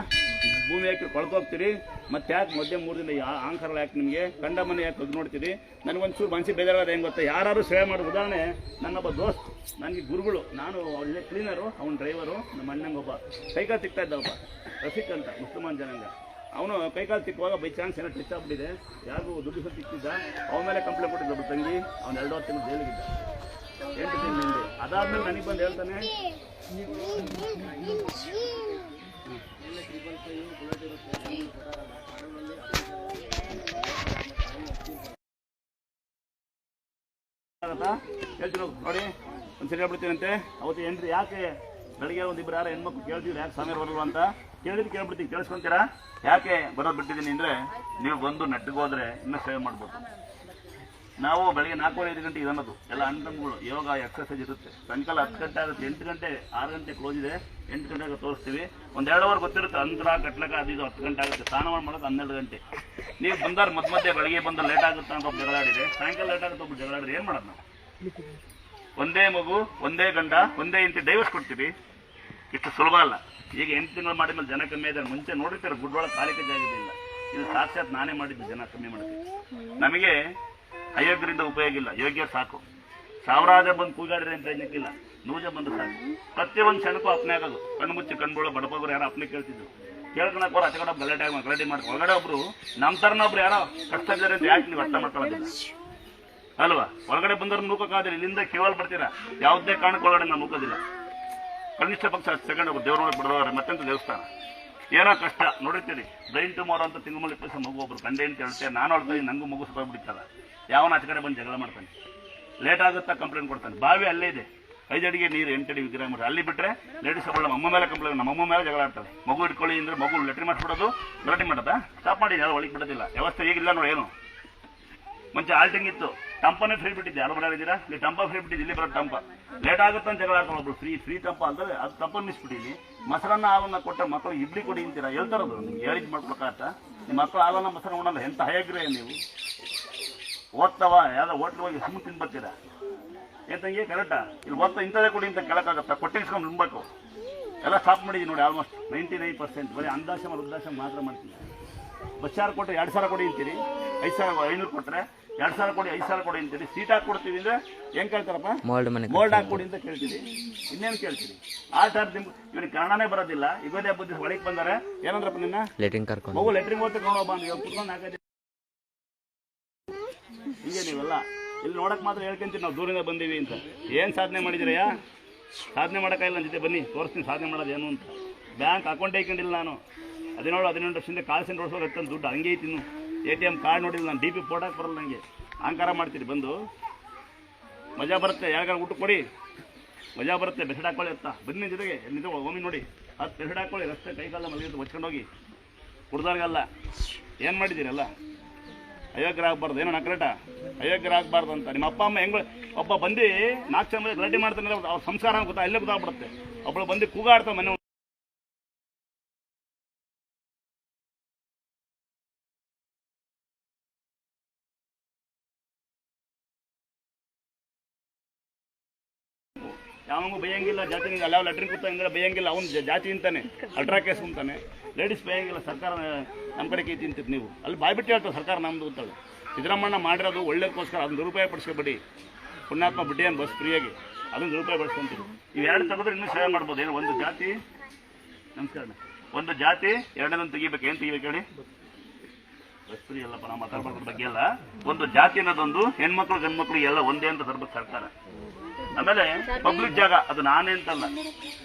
ಭೂಮಿ ಹಾಕಿ ಕೊಳ್ತೋಗ್ತೀರಿ. ಮತ್ತೆ ಯಾಕೆ ಮಧ್ಯೆ 3 ದಿನ ಅಹಂಕಾರಗಳು ಯಾಕೆ ನಿಮಗೆ? ಕಂಡ ಮನೆ ಯಾಕೆ ತೆಗೆದು ನೋಡ್ತೀರಿ? ನನಗೊಂಚೂರು ಮನಸ್ಸಿಗೆ ಬೇಜಾರಾದ ಹೆಂಗೆ ಗೊತ್ತಾ? ಯಾರು ಸೇವೆ ಮಾಡೋದು. ಉದಾಹರಣೆ, ನನ್ನೊಬ್ಬ ದೋಸ್ತ್, ನನಗೆ ಗುರುಗಳು, ನಾನು ಒಳ್ಳೆ ಕ್ಲೀನರು, ಅವನ ಡ್ರೈವರು, ನಮ್ಮ ಅಣ್ಣಂಗೊಬ್ಬ ಕೈಕಾಲು ತಿಕ್ತಾ ಇದ್ದ, ಒಬ್ಬ ರಫೀಕ್ ಅಂತ ಮುಸ್ಲಿಮಾನ್ ಜನಾಂಗ. ಅವನು ಕೈಕಾಲು ತಿಕ್ಕುವಾಗ ಬೈ ಚಾನ್ಸ್ ಏನೋ ಟಚ್ ಆಗ್ಬಿಟ್ಟಿದೆ, ಯಾರಿಗೂ ದುಡ್ಡು ಸಹ ತಿಕ್ತಿದ್ದ. ಅವನ ಮೇಲೆ ಕಂಪ್ಲೇಂಟ್ ಕೊಟ್ಟಿದ್ದ ಒಬ್ಬ ತಂಗಿ. ಅವ್ನು 2 ತಿಂಗಳು ಜೈಲಿಗಿದ್ದ, 8 ತಿಂಗಳ ಹಿಂದೆ. ಅದಾದ್ಮೇಲೆ ನನಗೆ ಬಂದು ಹೇಳ್ತಾನೆ, ಹೇಳ್ತೀನಿ ನೋಡಿ, ಒಂದು ಸರಿ ಹೇಳ್ಬಿಡ್ತೀನಂತೆ. ಅವತ್ತು ಏನ್ರಿ ಯಾಕೆ ಬೆಳಿಗ್ಗೆ 1-2 ಯಾರು ಹೆಣ್ಮಕ್ಳು ಕೇಳ್ತೀವಿ ಯಾಕೆ ಸಮಯ ಬರಲ್ವ ಅಂತ ಕೇಳ್ಬಿಡ್ತೀನಿ. ಕೇಳಿಸ್ಕೊಂತೀರಾ? ಯಾಕೆ ಬರೋದು ಬಿಟ್ಟಿದ್ದೀನಿ ಅಂದರೆ, ನೀವು ಬಂದು ನೆಟ್ಟಿಗೋದ್ರೆ ಇನ್ನೂ ಸೇವೆ ಮಾಡ್ಬೋದು. ನಾವು ಬೆಳಗ್ಗೆ 4-5 ಗಂಟೆ ಇದನ್ನೋದು ಎಲ್ಲ ಅಣ್ಣಗಳು ಯೋಗ ಎಕ್ಸರ್ಸೈಸ್ ಇರುತ್ತೆ. ಸಾಯಂಕಾಲ 10 ಗಂಟೆ ಆಗುತ್ತೆ, 8 ಗಂಟೆ 6 ಗಂಟೆ ಕ್ಲೋಸ್ ಇದೆ, 8 ಗಂಟೆಗೆ ತೋರಿಸ್ತೀವಿ. 1-2 ಅವರ್ ಗೊತ್ತಿರುತ್ತೆ. ಅಂತರ ಕಟ್ಲಕ್ಕ ಅದು 10 ಗಂಟೆ ಆಗುತ್ತೆ. ಸ್ನಾನ ಮಾಡೋದು 12 ಗಂಟೆ. ನೀವು ಬಂದಾರ ಮಧ್ಯೆ ಬೆಳಗ್ಗೆ ಬಂದು ಲೇಟ್ ಆಗುತ್ತೆ ಅಂತ ಒಬ್ಬ ಜಗಳಾಡಿದೆ, ಸಾಯಂಕಾಲ ಲೇಟ್ ಆಗುತ್ತೆ ಒಬ್ಬರು ಜಗಳಾಡಿದ್ರೆ ಏನು ಮಾಡೋದು ನಾವು? ಒಂದೇ ಮಗು, ಒಂದೇ ಗಂಡ, ಒಂದೇ ಇಂತಿ ಡೈವರ್ಸ್ ಕೊಡ್ತೀವಿ. ಇಷ್ಟು ಸುಲಭ ಅಲ್ಲ. ಈಗ 8 ತಿಂಗಳು ಮಾಡಿದ್ಮೇಲೆ ಜನ ಕಮ್ಮಿ ಇದೆ. ಮುಂಚೆ ನೋಡಿರ್ತಾರೆ ಗುಡ್ಡೊಳಗೆ ಕಾಲಿಕೆ ಜಾಗದಿಲ್ಲ. ಇದು ಸಾಕ್ಷಾತ್ ನಾನೇ ಮಾಡಿದ್ದು ಜನ ಕಮ್ಮಿ ಮಾಡೋಕ್ಕೆ. ನಮಗೆ ಅಯೋಗ್ಯರಿಂದ ಉಪಯೋಗ ಇಲ್ಲ, ಯೋಗ್ಯ ಸಾಕು. 1000 ಜನ ಬಂದು ಕೂಗಾಡಿದ್ರೆ ಅಂತ ಏನಕ್ಕಿಲ್ಲ, 100 ಜನ ಬಂದು ಸಾಕು. ಪ್ರತಿಯೊಂದು ಕ್ಷಣಕ್ಕೂ ಅಪ್ನೆ ಆಗೋದು. ಕಣ್ಣು ಮುಚ್ಚಿ ಕಣ್ಬೋಳು ಬಡಪೋರು ಯಾರೋ ಅಪ್ನೆ ಕೇಳ್ತಿದ್ರು. ಕೇಳ್ಕೊಳಕ್ಕೆ ಆಚೆ ಕಡೆ ಗಲಾಟೆ ಮಾಡಿ ಒಳಗಡೆ ಒಬ್ರು ನಮ್ಮ ಥರನ ಒಬ್ರು ಯಾರೋ ಕಷ್ಟ ಇದ್ದಾರೆ ಅಂತ ಯಾಕೆ ನೀವು ಅರ್ಥ ಮಾಡ್ಕೊಳ್ಳೋದಿಲ್ಲ ಅಲ್ವಾ? ಒಳಗಡೆ ಬಂದವ್ರು ನೂಕೋಕ್ಕಾದ್ರೆ ಇಲ್ಲಿಂದ ಕೇವಲ ಬರ್ತೀರಾ, ಯಾವುದೇ ಕಾರಣಕ್ಕೆ ಒಳಗಡೆ ನಾವು ನೂಕೋದಿಲ್ಲ. ಕನಿಷ್ಠ ಪಕ್ಷ 10 ಸೆಕೆಂಡ್ ದೇವ್ರ ನೋಡಿ ಬಿಡೋರು ಮತ್ತೆಂತ ದೇವಸ್ಥಾನ ಏನೋ ಕಷ್ಟ ನೋಡಿರ್ತೀರಿ. ಬ್ರೈನ್ ಟ್ಯೂಮರ್ ಅಂತ ತಿಂಗಳು ಪೈಸೆ ಮಗು ಒಬ್ರು ಕಂಡೆ ಅಂತ ಹೇಳ್ತೇವೆ. ನಾನು ಹೇಳ್ತೀನಿ, ನನಗೂ ಮಗು ಸುತ್ತೋಗ್ಬಿಡ್ತಲ್ಲ. ಯಾವನ ಆಚೆ ಕಡೆ ಬಂದು ಜಗಳ ಮಾಡ್ತಾನೆ, ಲೇಟ್ ಆಗುತ್ತಾ ಕಂಪ್ಲೇಂಟ್ ಕೊಡ್ತಾನೆ. ಬಾವಿ ಅಲ್ಲೇ ಇದೆ, 5 ಅಡಿಗೆ ನೀರು 8 ಅಡಿ ವಿಗ್ರಹ ಮಾಡಿ ಅಲ್ಲಿ ಬಿಟ್ಟರೆ ಲೇಡೀಸ್ ಒಬ್ಬಳು ನಮ್ಮ ಅಮ್ಮ ಮೇಲೆ ಕಂಪ್ಲೇಂಟ್, ನಮ್ಮ ಅಮ್ಮ ಮೇಲೆ ಜಗಳ ಆಡ್ತಾರೆ. ಮಗು ಇಟ್ಕೊಳ್ಳಿ ಅಂದರೆ ಮಗು ಲೆಟ್ರಿ ಮಾಡಿಸ್ಬಿಡೋದು, ಗಲಾಟೆ ಮಾಡೋದಾ? ಸ್ಟಾಪ್ ಮಾಡಿ, ಯಾರು ಒಳಗೆ ಬಿಡೋದಿಲ್ಲ. ವ್ಯವಸ್ಥೆ ಈಗಿಲ್ಲ ನೋಡಿ. ಏನು ಮುಂಚೆ ಆಲ್ಟಿಂಗ್ ಇತ್ತು, ಟಂಪನೇ ಫ್ರೀ ಬಿಟ್ಟಿದ್ದೆ. ಯಾರು ಬರೋದಿದ್ದೀರಾ? ಇಲ್ಲಿ ಟಂಪ ಫ್ರೀ ಬಿಟ್ಟಿದ್ದು, ಇಲ್ಲಿ ಬರೋದು ಟಂಪ. ಲೇಟ್ ಆಗುತ್ತೆ ಅಂತ ಜಗಳ ಆಡ್ತಾರೆ ಒಬ್ರು. ಫ್ರೀ ಟಂಪ ಅಂತಂದ್ರೆ ಅದು ಟಂಪ ಮಿಸ್ಬಿಟ್ಟಿಲ್ಲಿ. ಮೊಸರನ್ನ ಹಾಲನ್ನ ಕೊಟ್ಟ ಮಕ್ಕಳು ಇಡ್ಲಿ ಕೊಡಿ ಅಂತೀರಾ? ಹೇಳ್ತಾರದು ನಿಮ್ಗೆ ಹೇಳಿದ್ ಮಾಡ್ಬೇಕಾಗತ್ತ? ನಿಮ್ಮ ಮಕ್ಕಳು ಹಾಲನ್ನ ಮೊಸರನ್ನ ಉಣ್ಣಲ್ಲ. ಎಂತ ಹಯಗ್ರೆ ನೀವು ಓದ್ತಾವ? ಯಾವ್ದೋ ಹೋಟ್ಲ್ ಹೋಗಿ ಸುಮ್ಮನೆ ತಿಂದು ಬರ್ತೀರಾ? ಏತಂಗೆ ಕರೆಕ್ಟಾ? ಇಲ್ಲಿ ಓದ್ತಾ ಇಂಥದೇ ಕೊಡಿ ಅಂತ ಕೇಳಕ್ಕಾಗತ್ತಾ? ಕೊಟ್ಟಿಸ್ಕೊಂಡು ನಿಂಬಬೇಕು. ಎಲ್ಲ ಸ್ಟಾಪ್ ಮಾಡಿದ್ದೀವಿ ನೋಡಿ. ಆಲ್ಮೋಸ್ಟ್ 99% ಬರೀ ಅಂದಾಶ್ರಮ ವೃದ್ಧಾಶ್ರಮ ಮಾತ್ರ ಮಾಡ್ತೀವಿ. ಬಸ್ಸಾರು ಕೊಟ್ಟರೆ 2,000 ಕೊಡಿ ಅಂತೀರಿ, 5,500 ಕೊಟ್ಟರೆ 2,000 ಕೊಡಿ, 5,000 ಕೊಡಿ ಅಂತೀರಿ. ಸೀಟ್ ಹಾಕಿ ಕೊಡ್ತೀವಿ ಅಂದರೆ ಹೆಂಗೆ ಕೇಳ್ತಾರಪ್ಪ? ಮೋಲ್ಡ್ ಹಾಕಿ ಅಂತ ಕೇಳ್ತೀವಿ. ಇನ್ನೇನು ಕೇಳ್ತೀವಿ? ಆ ಥರ ಇವ್ರಿಗೆ ಕನ್ನಡನೇ ಬರೋದಿಲ್ಲ. ಇಗೋದೇ ಬುದ್ಧಿ ಒಳಗೆ ಬಂದರೆ ಏನಂದ್ರಪ್ಪ ನಿನ್ನ ಮಗು ಲೆಟ್ರಿಂಗ್ ಹೋಗ್ತಾ ಕರ್ಕೊಂಡು ಬಂದು ಇವಾಗ ಕುತ್ಕೊಂಡು ಹಾಕಿದೆ. ಹೀಗೆ ನೀವೆಲ್ಲ ಇಲ್ಲಿ ನೋಡಕ್ಕೆ ಮಾತ್ರ ಹೇಳ್ಕೊಂತೀವಿ ನಾವು ದೂರಿಂದ ಬಂದೀವಿ ಅಂತ. ಏನು ಸಾಧನೆ ಮಾಡಿದಿರಯ್ಯ? ಸಾಧನೆ ಮಾಡೋಕ್ಕಾಗಿಲ್ಲ ನನ್ನ ಜೊತೆ ಬನ್ನಿ, ತೋರಿಸ್ತೀನಿ ಸಾಧನೆ ಮಾಡೋದು ಏನು ಅಂತ. ಬ್ಯಾಂಕ್ ಅಕೌಂಟ್ ಹಾಕೊಂಡಿಲ್ಲ ನಾನು. 17 ವರ್ಷದಿಂದ ಕಾಲ್ ಸೆಂಟರ್ ಓಡಿಸೋರು ಎತ್ತಂದು ದುಡ್ಡು ಹಂಗೆ ಐತಿ. ಇನ್ನು ATM ಕಾರ್ಡ್ ನೋಡಿಲ್ಲ ನಾನು. DP ಫೋಟೋಕ್ಕೆ ಬರಲ್ಲ ನನಗೆ. ಅಹಂಕಾರ ಮಾಡ್ತೀರಿ ಬಂದು. ಮಜಾ ಬರುತ್ತೆ, ಯಾರಿಗಾರು ಊಟ ಕೊಡಿ, ಮಜಾ ಬರುತ್ತೆ. ಬೆಸಡ್ ಹಾಕೊಳ್ಳಿ ಅಂತ ಬನ್ನಿ ಜೊತೆಗೆ. ನಿಂತು ಒಮ್ಮೆ ನೋಡಿ, ಅದು ಬೆಸಡ್ ಹಾಕೊಳ್ಳಿ. ರಸ್ತೆ ಕೈಕಾಲ ಮಲಗಿದ್ದು ಹೊಚ್ಕೊಂಡೋಗಿ ಕುಡ್ದಾರ್ಗಲ್ಲ. ಏನು ಮಾಡಿದ್ದೀರಲ್ಲ? ಅಯೋಗ್ಯರಾಗಬಾರ್ದು. ಏನೋ ನಕ್ರೇಟ ಅಯೋಗ್ಯರಾಗಬಾರ್ದು ಅಂತ. ನಿಮ್ಮ ಅಪ್ಪ ಅಮ್ಮ ಹೆಂಗೆ ಒಬ್ಬ ಬಂದು 4 ಜನ ಗಲಾಟೆ ಮಾಡ್ತಾನೆ, ಅವ್ರ ಸಂಸ್ಕಾರ ಗೊತ್ತಾ? ಅಲ್ಲೇ ಗೊತ್ತಾಗ್ಬಿಡುತ್ತೆ. ಒಬ್ಬಳು ಬಂದು ಕೂಗಾಡ್ತಾ ಮನೆ ಯಾವಾಗೂ ಬೈಯಂಗಿಲ್ಲ, ಜಾತಿ ಅಲ್ಲಾವ ಲೆಟ್ರಿನ್ ಕೂತ ಹಿಂಗೆ ಬೈಯಂಗಿಲ್ಲ, ಅವ್ನು ಜಾತಿ ಅಂತಾನೆ ಅಲ್ಟ್ರಾ ಕೇಸ್ ಅಂತಾನೆ, ಲೇಡೀಸ್ ಬೈಯಂಗಿಲ್ಲ. ಸರ್ಕಾರ ನಮ್ಮ ಕಡೆ ಕೈ ತಿಂತಿತ್ತು ನೀವು ಅಲ್ಲಿ ಬಾಯ್ಬಿಟ್ಟು ಹೇಳ್ತಾರೆ ಸರ್ಕಾರ ನಮ್ಮದು ಅಂತಾಳೆ. ಸಿದ್ದರಾಮಣ್ಣ ಮಾಡಿರೋದು ಒಳ್ಳೇದಕ್ಕೋಸ್ಕರ ಅದನ್ನ ದುರುಪಯೋಗ ಪಡಿಸ್ಕೊಬೇಡಿ. ಪುಣ್ಯಾತ್ಮ ಬಿಡ್ಡಿ ಅಂತ ಬಸ್ ಫ್ರೀಯಾಗಿ ಅದನ್ನು ದುರುಪಯೋಗ ಪಡಿಸ್ಕೊಂತೀವಿ. ಇವೆರಡು ತೆಗೆದ್ರೆ ಇನ್ನೂ ಸೇವೆ ಮಾಡ್ಬೋದು. ಏನು ಒಂದು ಜಾತಿ, ನಮಸ್ಕಾರ, ಒಂದು ಜಾತಿ ಎರಡನೇದನ್ನು ತೆಗಿಬೇಕು. ಏನು ತೆಗಿಬೇಕು ಹೇಳಿ? ಬಸ್ ಫ್ರೀ ಅಲ್ಲಪ್ಪ, ನಾವು ಮಾತಾಡ್ಬೇಕ ಬಗ್ಗೆ ಎಲ್ಲ. ಒಂದು ಜಾತಿ ಅನ್ನೋದೊಂದು ಹೆಣ್ಮಕ್ಳು ಗಂಡ್ಮಕ್ಳು ಎಲ್ಲ ಒಂದೇ ಅಂತ ತರ್ಬೇಕು ಸರ್ಕಾರ. ಆಮೇಲೆ ಪಬ್ಲಿಕ್ ಜಾಗ ಅದು ನಾನೇ ಅಂತಲ್ಲ,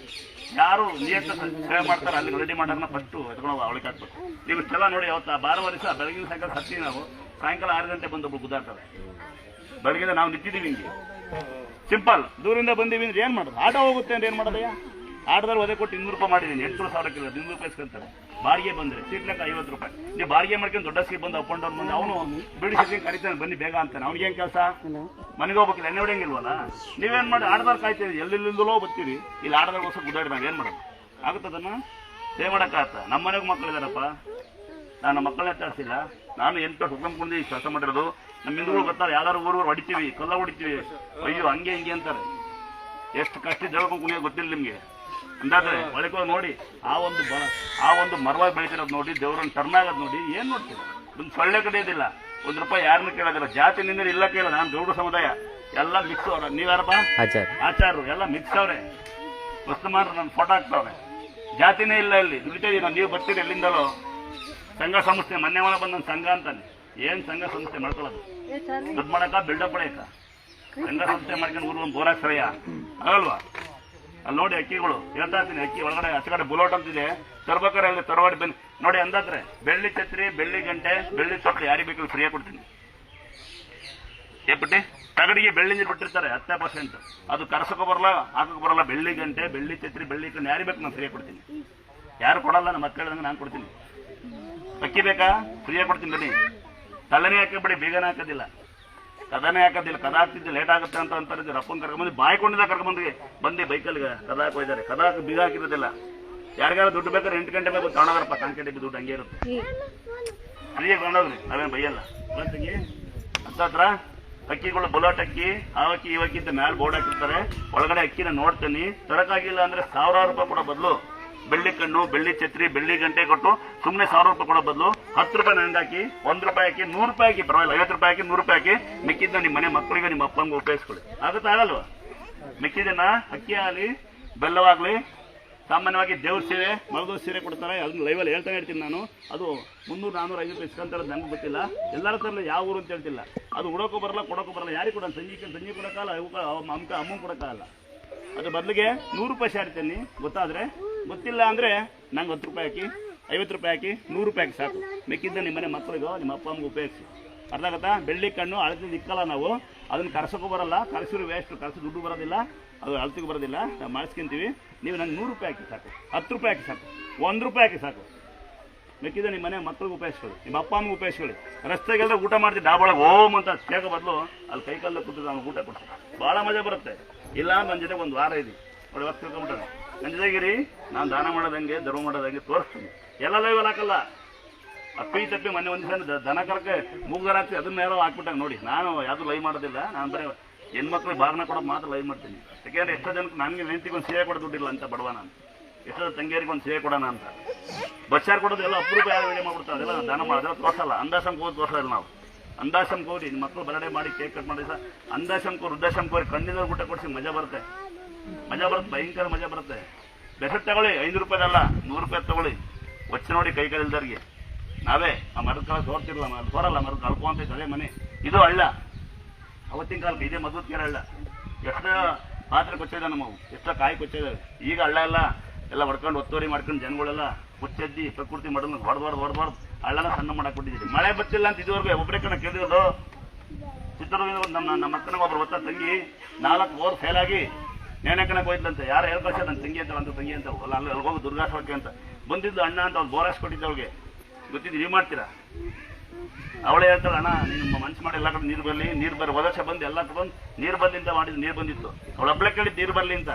ಯಾರು ನಿಯತ ಸೇವೆ ಮಾಡ್ತಾರೆ ಅಲ್ಲಿ ರೆಡಿ ಮಾಡೋದನ್ನ ಫಸ್ಟು ಎತ್ಕೊಂಡು ಅವಳಿಗೆ ಹಾಕ್ಬೇಕು. ನೀವು ಇಷ್ಟೆಲ್ಲ ನೋಡಿ, ಅವತ್ತು ಭಾನುವಾರ ದಿವಸ ಬೆಳಗಿನ ಸಾಯಂಕಾಲ ಹತ್ತಿ ನಾವು ಸಾಯಂಕಾಲ 6 ಗಂಟೆ ಬಂದೊಬ್ರು ಗುದ್ದಾಡ್ತಾರೆ. ಬೆಳಗ್ಗೆ ನಾವು ನಿಂತಿದ್ದೀವಿ ಹಿಂಗೆ ಸಿಂಪಲ್, ದೂರಿಂದ ಬಂದೀವಿ ಅಂದ್ರೆ ಏನು ಮಾಡೋದು? ಆಟೋ ಹೋಗುತ್ತೆ ಅಂದ್ರೆ ಏನು ಮಾಡೋದಯ್ಯ? ಆಟೋದಲ್ಲಿ ಒದೆ ಕೊಟ್ಟು 200 ರೂಪಾಯಿ ಮಾಡಿದ್ದೀನಿ, 800,000 ಕಿಲೋ 200 ರೂಪಾಯಿ ಇಸ್ಕೊಂತಾರೆ. ಬಾಡಿಗೆ ಬಂದರೆ ಸೀಟ್ ಲೆಕ್ಕ 50 ರೂಪಾಯಿ. ನೀವು ಬಾಡಿಗೆ ಮಾಡ್ಕೊಂಡು ದೊಡ್ಡ ಸೀಟ್ ಬಂದು ಅಪ್ ಅಂಡ್ ಡೌನ್ ಬಂದು ಅವನು ಬಿಡಿ ಸೀಟಿಂಗ್ ಕರಿತಾನೆ, ಬನ್ನಿ ಬೇಗ ಅಂತಾನೆ. ಅವ್ನಿಗೇನು ಕೆಲಸ? ಮನೆಗೆ ಹೋಗ್ಬೇಕಿಲ್ಲ, ಎಣ್ಣೆ ಹೊಡೆಯಂಗಿಲ್ವಲ್ಲ. ನೀವೇನು ಮಾಡಿ ಆಟೋದಲ್ಲಿ ಕಾಯ್ತೀರಿ, ಎಲ್ಲೆಲ್ಲಿಂದಲೋ ಬರ್ತೀರಿ, ಇಲ್ಲಿ ಆಟೋದಲ್ಲಿ ಗುದ್ದಾಡಿದಾಗ ಏನು ಮಾಡೋದು? ಆಗುತ್ತದನ್ನ ಸೇವ್ ಮಾಡೋಕ್ಕಾಗತ್ತ? ನಮ್ಮ ಮನೆಗೆ ಮಕ್ಕಳಿದಾರಪ್ಪ, ನಾನು ಮಕ್ಕಳನ್ನ ಎತ್ತಾಡ್ಸಿಲ್ಲ. ನಾನು 8 ವರ್ಷ ಹುಡ್ಕೊಂಡು ಕೆಲಸ ಮಾಡಿರೋದು. ನಮ್ಮ ಹಿಂದೂಗಳು ಬರ್ತಾರೆ, ಯಾವ್ದಾರು ಊರು ಹೊಡಿತೀವಿ, ಕಲ್ಲ ಹೊಡಿತೀವಿ, ಅಯ್ಯೋ ಹಂಗೆ ಹಿಂಗೆ ಅಂತಾರೆ. ಎಷ್ಟು ಕಷ್ಟ ಜಗಕ್ಕೆ ಕುಣಿಯೋದು ಗೊತ್ತಿಲ್ಲ ನಿಮಗೆ. ಅಂದಾದ್ರೆ ಒಳಗೆ ನೋಡಿ ಆ ಒಂದು ಮರವಾಗಿ ಬೆಳಿತಿರೋದು ನೋಡಿ, ದೇವ್ರನ್ನ ಟರ್ನ್ ಆಗೋದು ನೋಡಿ, ಏನು ನೋಡ್ತೀವಿ? ಒಂದು ಸೊಳ್ಳೆ ಕಡಿಯೋದಿಲ್ಲ, ಒಂದು ರೂಪಾಯಿ ಯಾರನ್ನೂ ಕೇಳೋದಿಲ್ಲ. ಜಾತಿ ನಿಂದ ಇಲ್ಲ ಕೇಳ, ನಾನು ಗೌಡ ಸಮುದಾಯ ಎಲ್ಲ ಮಿಕ್ಸ್ ಅವ್ರ. ನೀವ್ಯಾರಪ್ಪ? ಆಚಾರ್ಯರು ಎಲ್ಲ ಮಿಕ್ಸ್ ಅವ್ರೆ. ವಸ್ತುಮಾನ ನನ್ನ ಫೋಟೋ ಹಾಕ್ತಾವ್ರೆ. ಜಾತಿನೇ ಇಲ್ಲ ಇಲ್ಲಿ, ದುಡಿತಾ ಇದೀವಿ. ನೀವು ಬರ್ತೀರಿ ಎಲ್ಲಿಂದಲೋ. ಸಂಘ ಸಂಸ್ಥೆ ಮೊನ್ನೆ ಬಂದ ಸಂಘ ಅಂತಾನೆ. ಏನ್ ಸಂಘ ಸಂಸ್ಥೆ ಮಾಡ್ಕೊಳ್ಳೋದು? ದುಡ್ಡು ಮಾಡಕ, ಬಿಲ್ಡಪ್ ಪಡೆಯಕ ಸಂಘ ಸಂಸ್ಥೆ ಮಾಡ್ಕೊಂಡು ಊರು ಒಂದು ಬೋರಾಶ್ರಯ ಆಗಲ್ವಾ? ಅಲ್ಲಿ ನೋಡಿ ಅಕ್ಕಿಗಳು ಹೇಳ್ತಾ ಇರ್ತೀನಿ, ಅಕ್ಕಿ ಒಳಗಡೆ ಆಚೆ ಬುಲೋಟ್ ಅಂತಿದೆ, ತರ್ಬೇಕಾರೆ ಅಲ್ಲಿ ತರವಾಡಿ ಬನ್ನಿ ನೋಡಿ. ಅಂದಾದ್ರೆ ಬೆಳ್ಳಿ ಛತ್ರಿ, ಬೆಳ್ಳಿ ಗಂಟೆ, ಬೆಳ್ಳಿ ತೊಟ್ಟು ಯಾರಿಗೆ ಬೇಕು ಫ್ರೀಯಾಗಿ ಕೊಡ್ತೀನಿ. ಏಪಟ್ಟಿ ತಗಡಿಗೆ ಬೆಳ್ಳಿ ನೀರು ಬಿಟ್ಟಿರ್ತಾರೆ 10%, ಅದು ಕರ್ಸಕ್ಕೆ ಬರಲ್ಲ, ಹಾಕಕ್ಕೆ ಬರಲ್ಲ. ಬೆಳ್ಳಿ ಗಂಟೆ, ಬೆಳ್ಳಿ ಛತ್ರಿ, ಬೆಳ್ಳಿ ಕಣ್ಣು ಯಾರಿಗೆ ಬೇಕು ನಾನು ಫ್ರೀಯಾಗಿ ಕೊಡ್ತೀನಿ. ಯಾರು ಕೊಡಲ್ಲ, ನಮ್ಮ ಮಕ್ಕಳು ಹೇಳ್ದಂಗೆ ನಾನು ಕೊಡ್ತೀನಿ. ಅಕ್ಕಿ ಬೇಕಾ? ಫ್ರೀಯಾಗಿ ಕೊಡ್ತೀನಿ ಬನ್ನಿ. ತಲೆನೇ ಹಾಕಬೇಡಿ, ಬೇಗನೆ ಹಾಕೋದಿಲ್ಲ, ಕದನೇ ಹಾಕೋದಿಲ್ಲ. ಕದ ಹಾಕ್ತಿದ್ದು ಲೇಟ್ ಆಗುತ್ತೆ ಅಂತ ಅಂತಾರೆ. ರಪ್ಪನ್ ಕರ್ಕೊಂಡ್ಬಂದು ಬಾಯ್ಕೊಂಡಿದ್ದ ಕರ್ಕೊಂಡ್ಬಂದು ಬೈಕಲ್ಲಿಗೆ ಕದ ಹಾಕೋಯ್ತಾರೆ. ಕದ ಹಾಕಿ ಬೀಗ ಹಾಕಿರೋದಿಲ್ಲ. ಯಾರಿಗಾರು ದುಡ್ಡು ಬೇಕಾದ್ರೆ 8 ಗಂಟೆ ಬೇಕು ತಗೊಂಡೋದ್ರಪ್ಪ, ಕಾಂಕೆಟ್ ದುಡ್ಡು ಹಂಗೆ ಇರುತ್ತೆ. ಫ್ರೀಯಾಗಿ ತಗೊಂಡೋಗ್ರಿ, ನಾವೇನು ಬೈಯಲ್ಲ. ತಂಗಿ ಹತ್ರ ಅಕ್ಕಿಗಳು ಬುಲಾಟ್ ಅಕ್ಕಿ, ಆವಕ್ಕಿ ಇವಕ್ಕಿ ಅಂತ ಮ್ಯಾಲೆ ಬೋರ್ಡ್ ಹಾಕಿರ್ತಾರೆ. ಒಳಗಡೆ ಅಕ್ಕಿನ ನೋಡ್ತೀನಿ. ತರಕಾಗಿಲ್ಲ ಅಂದ್ರೆ 1000 ರೂಪಾಯಿ ಕೊಡೋ ಬದಲು ಬೆಳ್ಳಿ ಕಣ್ಣು, ಬೆಳ್ಳಿ ಛತ್ರಿ, ಬೆಳ್ಳಿ ಗಂಟೆ ಕೊಟ್ಟು ಸುಮ್ಮನೆ 1000 ರೂಪಾಯಿ ಕೊಡೋ ಬದಲು 10 ರೂಪಾಯಿ ನಂಗೆ ಹಾಕಿ, 1 ರೂಪಾಯಿ ಹಾಕಿ, 100 ರೂಪಾಯಿ ಹಾಕಿ, ಪರವಾಗಿಲ್ಲ, 50 ರೂಪಾಯಿ ಹಾಕಿ, 100 ರೂಪಾಯಿ ಹಾಕಿ, ಮಿಕ್ಕಿದ್ದ ನಿಮ್ಮ ಮನೆ ಮಕ್ಕಳಿಗೆ, ನಿಮ್ಮ ಅಪ್ಪಂಗೆ ಉಪಯೋಗಿಸ್ಕೊಳ್ಳಿ. ಆಗುತ್ತಾ? ಆಗಲ್ವಾ? ಮಿಕ್ಕಿದನ್ನ ಅಕ್ಕಿ ಆಗಲಿ, ಬೆಲ್ಲವಾಗ್ಲಿ, ಸಾಮಾನ್ಯವಾಗಿ ದೇವ್ರ ಸೀರೆ, ಮಲದೋರ್ ಸೀರೆ ಕೊಡ್ತಾರೆ. ಅದನ್ನ ಲೈವಲ್ಲಿ ಹೇಳ್ತಾನೆ ಇರ್ತೀನಿ ನಾನು. ಅದು 300, 400, 500 ರೂಪಾಯಿ ಇಸ್ಕೊಂತಾರೆ. ನಂಗೆ ಗೊತ್ತಿಲ್ಲ, ಎಲ್ಲರ ತರಲ್ಲ, ಯಾವ ಊರು ಅಂತ ಹೇಳ್ತಿಲ್ಲ. ಅದು ಉಡೋಕ್ಕೂ ಬರಲ್ಲ, ಕೊಡೋಕ್ಕೂ ಬರಲ್ಲ. ಯಾರಿಗೆ ಕೊಡೋಣ? ಸಂಜೆ ಕೊಡೋಕ್ಕಲ್ಲ, ಅಮ್ಮಂಗೆ ಕೊಡೋಕ್ಕಾಗಲ್ಲ. ಅದ್ರ ಬದಲಿಗೆ 100 ರೂಪಾಯಿ ಶಾಡ್ತೀನಿ. ಗೊತ್ತಾದ್ರೆ, ಗೊತ್ತಿಲ್ಲ ಅಂದ್ರೆ ನಂಗೆ 10 ರೂಪಾಯಿ ಹಾಕಿ, 50 ರೂಪಾಯಿ ಹಾಕಿ, 100 ರೂಪಾಯಿ ಹಾಕಿ ಸಾಕು. ಮಿಕ್ಕಿದ್ದ ನಿಮ್ಮ ಮನೆ ಮಕ್ಕಳಿಗೋ, ನಿಮ್ಮ ಅಪ್ಪ ಅಮ್ಮಗೆ ಉಪಯೋಗಿಸಿ. ಅರ್ಥ ಆಗುತ್ತಾ? ಬೆಳ್ಳಿ ಕಣ್ಣು ಅಳತೆ ಇಕ್ಕಲ್ಲ ನಾವು, ಅದನ್ನ ಕರ್ಸೋಕ್ಕೂ ಬರಲ್ಲ, ಕರ್ಸಿರು ವೇಸ್ಟ್, ಕರ್ಸಿ ದುಡ್ಡು ಬರೋದಿಲ್ಲ, ಅದು ಅಳತೆಗೂ ಬರೋದಿಲ್ಲ. ನಾವು ಮಾಡಿಸ್ಕೊಂತೀವಿ. ನೀವು ನಂಗೆ 100 ರೂಪಾಯಿ ಹಾಕಿ ಸಾಕು, 10 ರೂಪಾಯಿ ಹಾಕಿ ಸಾಕು, 1 ರೂಪಾಯಿ ಹಾಕಿ ಸಾಕು. ಮಿಕ್ಕಿದ ನಿಮ್ಮ ಮನೆ ಮಕ್ಕಳಿಗೆ ಉಪಯೋಗಿಸ್ಕೊಳ್ಳಿ, ನಿಮ್ಮ ಅಪ್ಪ ಅಮ್ಮಗೆ ಉಪಯೋಗಿಸ್ಕೊಳ್ಳಿ. ರಸ್ತೆಗೆಲ್ಲ ಊಟ ಮಾಡ್ತೀವಿ, ಡಾಬೊಳಗೆ ಓಮ್ ಅಂತ ಕೇಕ ಬದಲು ಅಲ್ಲಿ ಕೈಕಲ್ಲ ಕೂತು ನಾವು ಊಟ ಕೊಡ್ತೀವಿ. ಭಾಳ ಮಜಾ ಬರುತ್ತೆ. ಇಲ್ಲ ನನ್ನ ಜೊತೆ ಒಂದು ವಾರ ಇದೆ ನೋಡಿ, ಹೊತ್ತು ತಿಳ್ಕೊಂಬಿಟ್ರೆ ನನ್ನ ಜೊತೆಗಿರಿ. ನಾನು ದಾನ ಮಾಡೋದಂಗೆ, ಧರ್ಮ ಮಾಡೋದಂಗೆ ತೋರಿಸ್ತೀನಿ. ಎಲ್ಲ ಲೈವಲ್ಲಿ ಹಾಕಲ್ಲ. ಅಪ್ಪಿ ತಪ್ಪಿ ಮೊನ್ನೆ ಒಂದು ದಿವಸ ದನ ಕರಕ್ಕೆ ಮೂಗ್ದಾರ ಹಾಕ್ತೀವಿ, ಅದನ್ನ ಯಾರೋ ಹಾಕ್ಬಿಟ್ಟಾಗ ನೋಡಿ. ನಾನು ಯಾವುದು ಲೈವ್ ಮಾಡೋದಿಲ್ಲ. ನಾನು ಬರೀ ಹೆಣ್ಮಕ್ಳಿಗೆ ಭಾಗನ ಕೊಡೋದು ಮಾತ್ರ ಲೈವ್ ಮಾಡ್ತೀನಿ. ಯಾಕೆಂದ್ರೆ ಎಷ್ಟೋ ಜನಕ್ಕೆ ನನಗೆ ನೆಂಟಿಗೆ ಒಂದು ಸೇವೆ ಕೊಡೋ ದುಡ್ಡಿಲ್ಲ ಅಂತ ಬಡವ ನಾನು. ಎಷ್ಟೋ ತಂಗಿಯರಿಗೆ ಒಂದು ಸೇವೆ ಕೊಡೋಣ ಅಂತ ಬಚ್ಚಾರು ಕೊಡೋದು ಎಲ್ಲ ಅಪರೂಪ ಯಾರು ವಿಡಿಯೋ ಮಾಡ್ಬಿಡ್ತಾರೆ. ಅದೆಲ್ಲ ದಾನ ಮಾಡೋದೆಲ್ಲ ತೋರಿಸಲ್ಲ. ಅಂದಾಶ್ರಮಕ್ಕೆ ಹೋಗಿ ತೋರಿಸೋದಿಲ್ಲ ನಾವು. ಅಂದಾಶ್ರಮಕ್ಕೆ ಹೋಗಿ ನಿಮ್ಮ ಮಕ್ಕಳು ಬರಡೆ ಮಾಡಿ ಕೇಕ್ ಕಟ್ ಮಾಡಿ ಸರ್, ಅಂದಾಶ್ರಮಕ್ಕೆ ವೃದ್ಧಾಶ್ರಮಕ್ಕೆ ಹೋಗಿ ಕಣ್ಣಿನ ಊಟ ಕೊಡಿಸಿ ಮಜಾ ಬರುತ್ತೆ. ಭಯಂಕರ ಮಜಾ ಬರುತ್ತೆ. ಬೆಸಟ್ ತಗೊಳ್ಳಿ, 5 ರೂಪಾಯಿದಲ್ಲ, 100 ರೂಪಾಯಿ ತಗೊಳ್ಳಿ. ಒಚ್ಚ ನೋಡಿ ಕೈ ಇಲ್ದವ್ರಿಗೆ. ನಾವೇ ಆ ಮರದ ಕಾಲ ತೋರ್ತಿರಲ್ಲ, ತೋರಲ್ಲ, ಮರದ ಅಲ್ಕೋ ಅಂತ ಅದೇ ಮನೆ. ಇದು ಹಳ್ಳ, ಅವತ್ತಿನ ಕಾಲಕ್ಕೆ ಇದೇ ಮಧುತ್ಕೆರೆ ಹಳ್ಳ. ಎಷ್ಟೋ ಪಾತ್ರೆ ಕೊಚ್ಚಿದೆ ನಮ್ಮವು, ಎಷ್ಟೋ ಕಾಯಿ ಕೊಚ್ಚಿದ್ದಾವೆ. ಈಗ ಹಳ್ಳ ಎಲ್ಲ ಹೊಡ್ಕೊಂಡು ಒತ್ತುವರಿ ಮಾಡ್ಕೊಂಡು ಜನಗಳೆಲ್ಲ ಮುಚ್ಚೆದ್ದಿ ಪ್ರಕೃತಿ ಮಾಡೋದು ಹೊಡೆದು ಹಳ್ಳನ ಸಣ್ಣ ಮಾಡಾಕ್ಬಿಟ್ಟಿದ್ದೀವಿ. ಮಳೆ ಬರ್ತಿಲ್ಲ ಅಂತ ಇದುವರೆಗೂ ಒಬ್ಬರೇ ಕಣ ಕೇಳಿರೋದು. ಚಿತ್ರದುರ್ಗದಿಂದ ನಮ್ಮ ಅಕ್ಕನಿಗೆ ಒಬ್ರು ಗೊತ್ತಾ ತಂಗಿ 4 ಓವರ್ ಫೇಲ್ ಆಗಿ ನೇಣಕನಕ್ಕೆ ಹೋಯ್ತಂತೆ. ಯಾರು ಹೇಳ್ಕೊಳ್ಸ ನನ್ನ ತಂಗಿ ಅಂತ, ಒಂದು ತಂಗಿ ಅಂತ, ಅಲ್ಲಿ ಹೋಗಿ ದುರ್ಗಾಶ್ವಕ್ಕೆ ಅಂತ ಬಂದಿದ್ದು ಅಣ್ಣ ಅಂತ ಅವ್ರು ಬೋರಾಸ್ ಕೊಟ್ಟಿದ್ದೆ. ಅವ್ಳಿಗೆ ಗೊತ್ತಿದ್ದು ನೀವು ಮಾಡ್ತೀರಾ? ಅವಳೇ ಹೇಳ್ತಾಳೆ, ಅಣ್ಣ ನಿಮ್ಮ ಮನ್ಸು ಮಾಡಿ ಎಲ್ಲ ಕಡೆ ನೀರು ಬರಲಿ ಹೊದರ್ಷ ಬಂದು ಎಲ್ಲ ತಗೊಂಡು ನೀರು ಬರಲಿ ಅಂತ ಮಾಡಿದ್ದು. ನೀರು ಬಂದಿತ್ತು. ಅವಳು ಹಬ್ಬಳೆ ಕೇಳಿದ್ದು ನೀರು ಬರಲಿ ಅಂತ.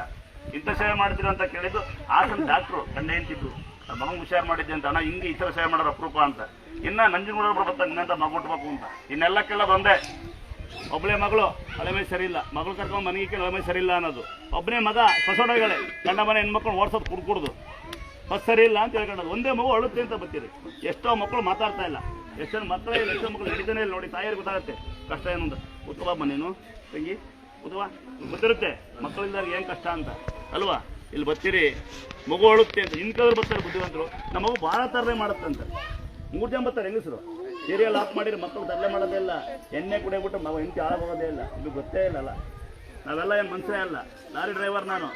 ಇಂಥ ಸೇವೆ ಮಾಡ್ತೀರ ಅಂತ ಕೇಳಿದ್ದು ಹಾಸನ ಡಾಕ್ಟ್ರು ಕಂಡೆ ಅಂತಿದ್ದು. ಮಗಂಗೆ ಹುಷಾರು ಮಾಡಿದ್ದೆ ಅಂತ. ಅಣ್ಣ ಹಿಂಗೆ ಈ ಥರ ಸೇವೆ ಮಾಡೋರು ಅಪರೂಪ ಅಂತ. ಇನ್ನು ನಂಜನಗೂಡೊಬ್ರು ಬರ್ತಾರೆ ಇನ್ನಂತ ಮಗು ಹುಟ್ಟಬೇಕು ಅಂತ. ಇನ್ನೆಲ್ಲಕ್ಕೆಲ್ಲ ಬಂದೆ ಒಬ್ಬಳೇ ಮಗಳು ಅಲೆ ಮೇಲೆ ಸರಿ ಇಲ್ಲ, ಮಗಳು ಕರ್ಕೊಂಡು ಮನೆಗೆ ಅಲೆ ಮೇಲೆ ಸರಿ ಇಲ್ಲ ಅನ್ನೋದು. ಒಬ್ಬನೇ ಮಗ ಸೊಸೊಡಗಳೇ ಗಂಡ ಮನೆ ಹೆಣ್ಮಕ್ಳು ಓಡಿಸೋದು ಕುಡ್ಕುಡ್ದು ಬಸ್ ಸರಿ ಇಲ್ಲ ಅಂತ ಹೇಳ್ಕೊಂಡದು. ಒಂದೇ ಮಗು ಅಳುತ್ತೆ ಅಂತ ಬರ್ತೀರಿ. ಎಷ್ಟೋ ಮಕ್ಕಳು ಮಾತಾಡ್ತಾ ಇಲ್ಲ, ಎಷ್ಟೋ ಮಕ್ಕಳೇ ಇಲ್ಲ, ಎಷ್ಟೋ ಮಕ್ಕಳು ನಡೀತಾನೆ ಇಲ್ಲ. ನೋಡಿ ತಾಯಿಯರಿಗೆ ಗೊತ್ತಾಗುತ್ತೆ ಕಷ್ಟ ಏನು ಅಂತ. ಕೂತ್ಕೊಬಮ್ಮ ನೀನು ತಂಗಿ, ಕೂತ್ವಾ, ಗೊತ್ತಿರುತ್ತೆ ಮಕ್ಕಳಿಂದಾಗ ಏನು ಕಷ್ಟ ಅಂತ ಅಲ್ವಾ. ಇಲ್ಲಿ ಬರ್ತೀರಿ ಮಗು ಅಳುತ್ತೆ ಅಂತ, ಇನ್ಕಂದ್ರೆ ಬರ್ತಾರೆ ಬುದ್ಧಿವಂತರು. ನಮ್ಮ ಮಗು ಭಾಳ ತರಲೆ ಮಾಡುತ್ತೆ ಅಂತ 3 ಜನ ಬರ್ತಾರೆ ಹೆಂಗಸರು. ಸೀರಿಯಲ್ ಆಫ್ ಮಾಡಿದ್ರೆ ಮಕ್ಕಳು ತರಲೆ ಮಾಡೋದೇ ಇಲ್ಲ, ಎಣ್ಣೆ ಕುಡಿಯೋಬಿಟ್ಟು ಮಗು ಹೆಂಡತಿ ಹಾಳಾಗೋದೇ ಇಲ್ಲ. ಇದು ಗೊತ್ತೇ ಇಲ್ಲಲ್ಲ. ನಾವೆಲ್ಲ ಏನು ಮನುಷ್ಯ ಅಲ್ಲ. ಲಾರಿ ಡ್ರೈವರ್ ನಾನು,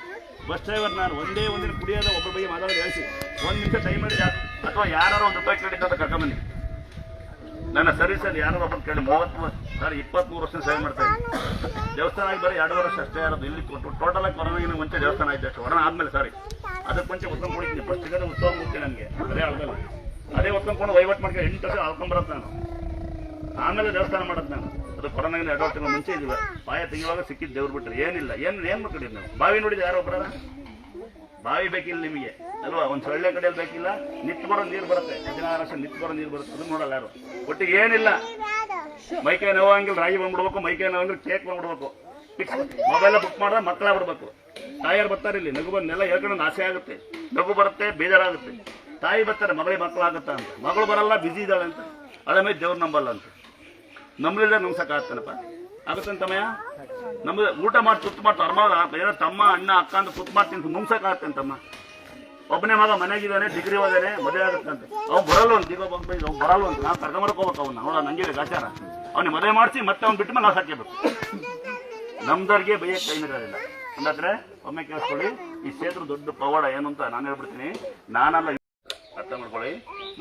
ಬಸ್ ಡ್ರೈವರ್ ನಾನು. ಒಂದೇ ಒಂದಿನ ಕುಡಿಯೋದು ಒಬ್ಬರ ಬಗ್ಗೆ ಮಾತಾಡೋದು ಹೇಳಿಸಿ 1 ನಿಮಿಷ ಟೈಮ್ ಮಾಡಿ, ಅಥವಾ ಯಾರು 1 ರೂಪಾಯಿ ಕೇಳಿದ್ದ ಅಂತ ಕರ್ಕೊಂಬನ್ನಿ. ನನ್ನ ಸರ್ವಿಸಲ್ಲಿ ಯಾರು ಒಬ್ಬರು ಕೇಳಿ 23 ವರ್ಷ ಸೇವೆ ಮಾಡ್ತಾ ಇದ್ದೀನಿ. ದೇವಸ್ಥಾನ ಆಗಿ ಬರೀ 2 ವರ್ಷ ಅಷ್ಟೇ ಇರೋದು. ಇಲ್ಲಿ ಟೋಟಲ್ ಆಗಿ ಕೊರೋನಾಗಿನ ಮುಂಚೆ ದೇವಸ್ಥಾನ ಆಯ್ತು ಅಷ್ಟೇ. ಹೊರ ಆದ್ಮೇಲೆ ಅದಕ್ಕೆ ಮುಂಚೆ ಉತ್ಕೊಂಡು ಕುಡಿತೀನಿ. ಫಸ್ಟ್ ಟಿಕೆಟ್ ಉತ್ಸವ ಮುಗ್ತೀನಿ ನನಗೆ. ಅದೇ ಆದ್ಮೇಲೆ ಅದೇ ಹೊತ್ಕೊಂಡು ವಹಿವಾಟು ಮಾಡ್ಕೊಂಡು 8 ವರ್ಷ ಆಳ್ಕೊಂಬರೋದು ನಾನು. ಆಮೇಲೆ ದೇವಸ್ಥಾನ ಮಾಡೋದು ನಾನು. ಅದು ಕೊರೋನಾಗಿನ 2 ವರ್ಷಗಳ ಮುಂಚೆ ಇದ್ವಿ. ಪಾಯ ತೆಗೆಯುವಾಗ ಸಿಕ್ಕಿದ್ದು ದೇವ್ರು ಬಿಟ್ಟರೆ ಏನಿಲ್ಲ. ಏನು ಮಾಡ್ಕೊಂಡಿರಿ ನಾವು? ಬಾವಿ ನೋಡಿದ್ರೆ ಯಾರೋ ಒಬ್ಬರ ಬಾವಿ ಬೇಕಿಲ್ಲ ನಿಮಗೆ ಅಲ್ವಾ? ಒಂದು ಸೊಳ್ಳೆ ಕಡೆಯಲ್ಲಿ ಬೇಕಿಲ್ಲ. ನಿತ್ತು ಬರೋ ನೀರು ಬರುತ್ತೆ, 16 ವರ್ಷ ನಿತ್ತು ಬರೋ ನೀರು ಬರುತ್ತೆ. ಅದನ್ನು ನೋಡಲ್ಲ ಯಾರು. ಒಟ್ಟಿಗೆ ಏನಿಲ್ಲ. ಮೈಕೈ ನೋವಂಗಿಲ್ಲ ರಾಗಿ ಬಂದ್ಬಿಡ್ಬೇಕು, ಮೈಕೈ ನೋವಂಗಿಲ್ಲ ಕೇಕ್ ಬಂದ್ಬಿಡ್ಬೇಕು. ಮೊಬೈಲ್ ಬುಕ್ ಮಾಡಿದ್ರೆ ಮಕ್ಕಳ ಬಿಡ್ಬೇಕು. ತಾಯಿಯರು ಬರ್ತಾರೆ ಇಲ್ಲಿ, ನಗು ಬಂದು ನೆಲ ಹೇಳ್ಕೊಂಡು ಆಸೆ ಆಗುತ್ತೆ, ನಗು ಬರುತ್ತೆ, ಬೇಜಾರಾಗುತ್ತೆ. ತಾಯಿ ಬರ್ತಾರೆ ಮಗಳಿಗೆ ಮಕ್ಕಳಾಗುತ್ತಾ ಅಂತ. ಮಗಳು ಬರಲ್ಲ, ಬಿಸಿ ಇದ್ದಾಳೆ ಅಂತ. ಅದ ಮೇಲೆ ದೇವ್ರು ನಂಬಲ್ಲ ಅಂತ. ನಂಬಲಿಲ್ಲ ನುಂಗ್ಸಕ್ಕಾಗ್ತಾನಪ್ಪ, ಆಗುತ್ತಂತಮಯ್ಯ. ನಮ್ಗೆ ಊಟ ಮಾಡಿ ತುತ್ತು ಮಾಡಿ ಏನೋ ತಮ್ಮ ಅಣ್ಣ ಅಕ್ಕ ಅಂತ ತುತ್ತು ಮಾಡ್ತೀನಿ ನುಂಗ್ಸಕ್ಕಾಗತ್ತೆ ಅಂತಮ್ಮ. ಒಬ್ಬನೇ ಮಗ ಮನೆಗಿದ್ದಾನೆ, ಡಿಗ್ರಿ ಹೋದಾನೆ, ಮದುವೆ ಆಗುತ್ತಂತೆ. ಅವ್ನು ಬರಲ್ಲ ಅಂತ ದಿಗೋ ಬಂದ್ಬಿಟ್ಟು ಅವ್ನು ಬರಲ್ಲ ಅಂತ. ನಾವು ಕರ್ಕೊಂಬರ್ಕೋಬೇಕು ಅವನ್ನ. ನೋಡ ನಂಗೆ ಗಾಚಾರ. ಅವ್ನಿಗೆ ಮದುವೆ ಮಾಡಿಸಿ ಮತ್ತೆ ಅವ್ನು ಬಿಟ್ಟು ಮೇಲೆ ನಾವು ಸಾಕೇಬೇಕು. ನಮ್ದವ್ರಿಗೆ ಬೈಯಕ್ಕೆ ಟೈಮ್ ಇರೋದಿಲ್ಲ. ಅಂದ್ರೆ ಒಮ್ಮೆ ಕೇಳಿಸ್ಕೊಳ್ಳಿ, ಈ ಕ್ಷೇತ್ರ ದೊಡ್ಡ ಪವಾಡ ಏನು ಅಂತ ನಾನು ಹೇಳ್ಬಿಡ್ತೀನಿ. ನಾನಲ್ಲ, ಅರ್ಥ ಮಾಡ್ಕೊಳ್ಳಿ.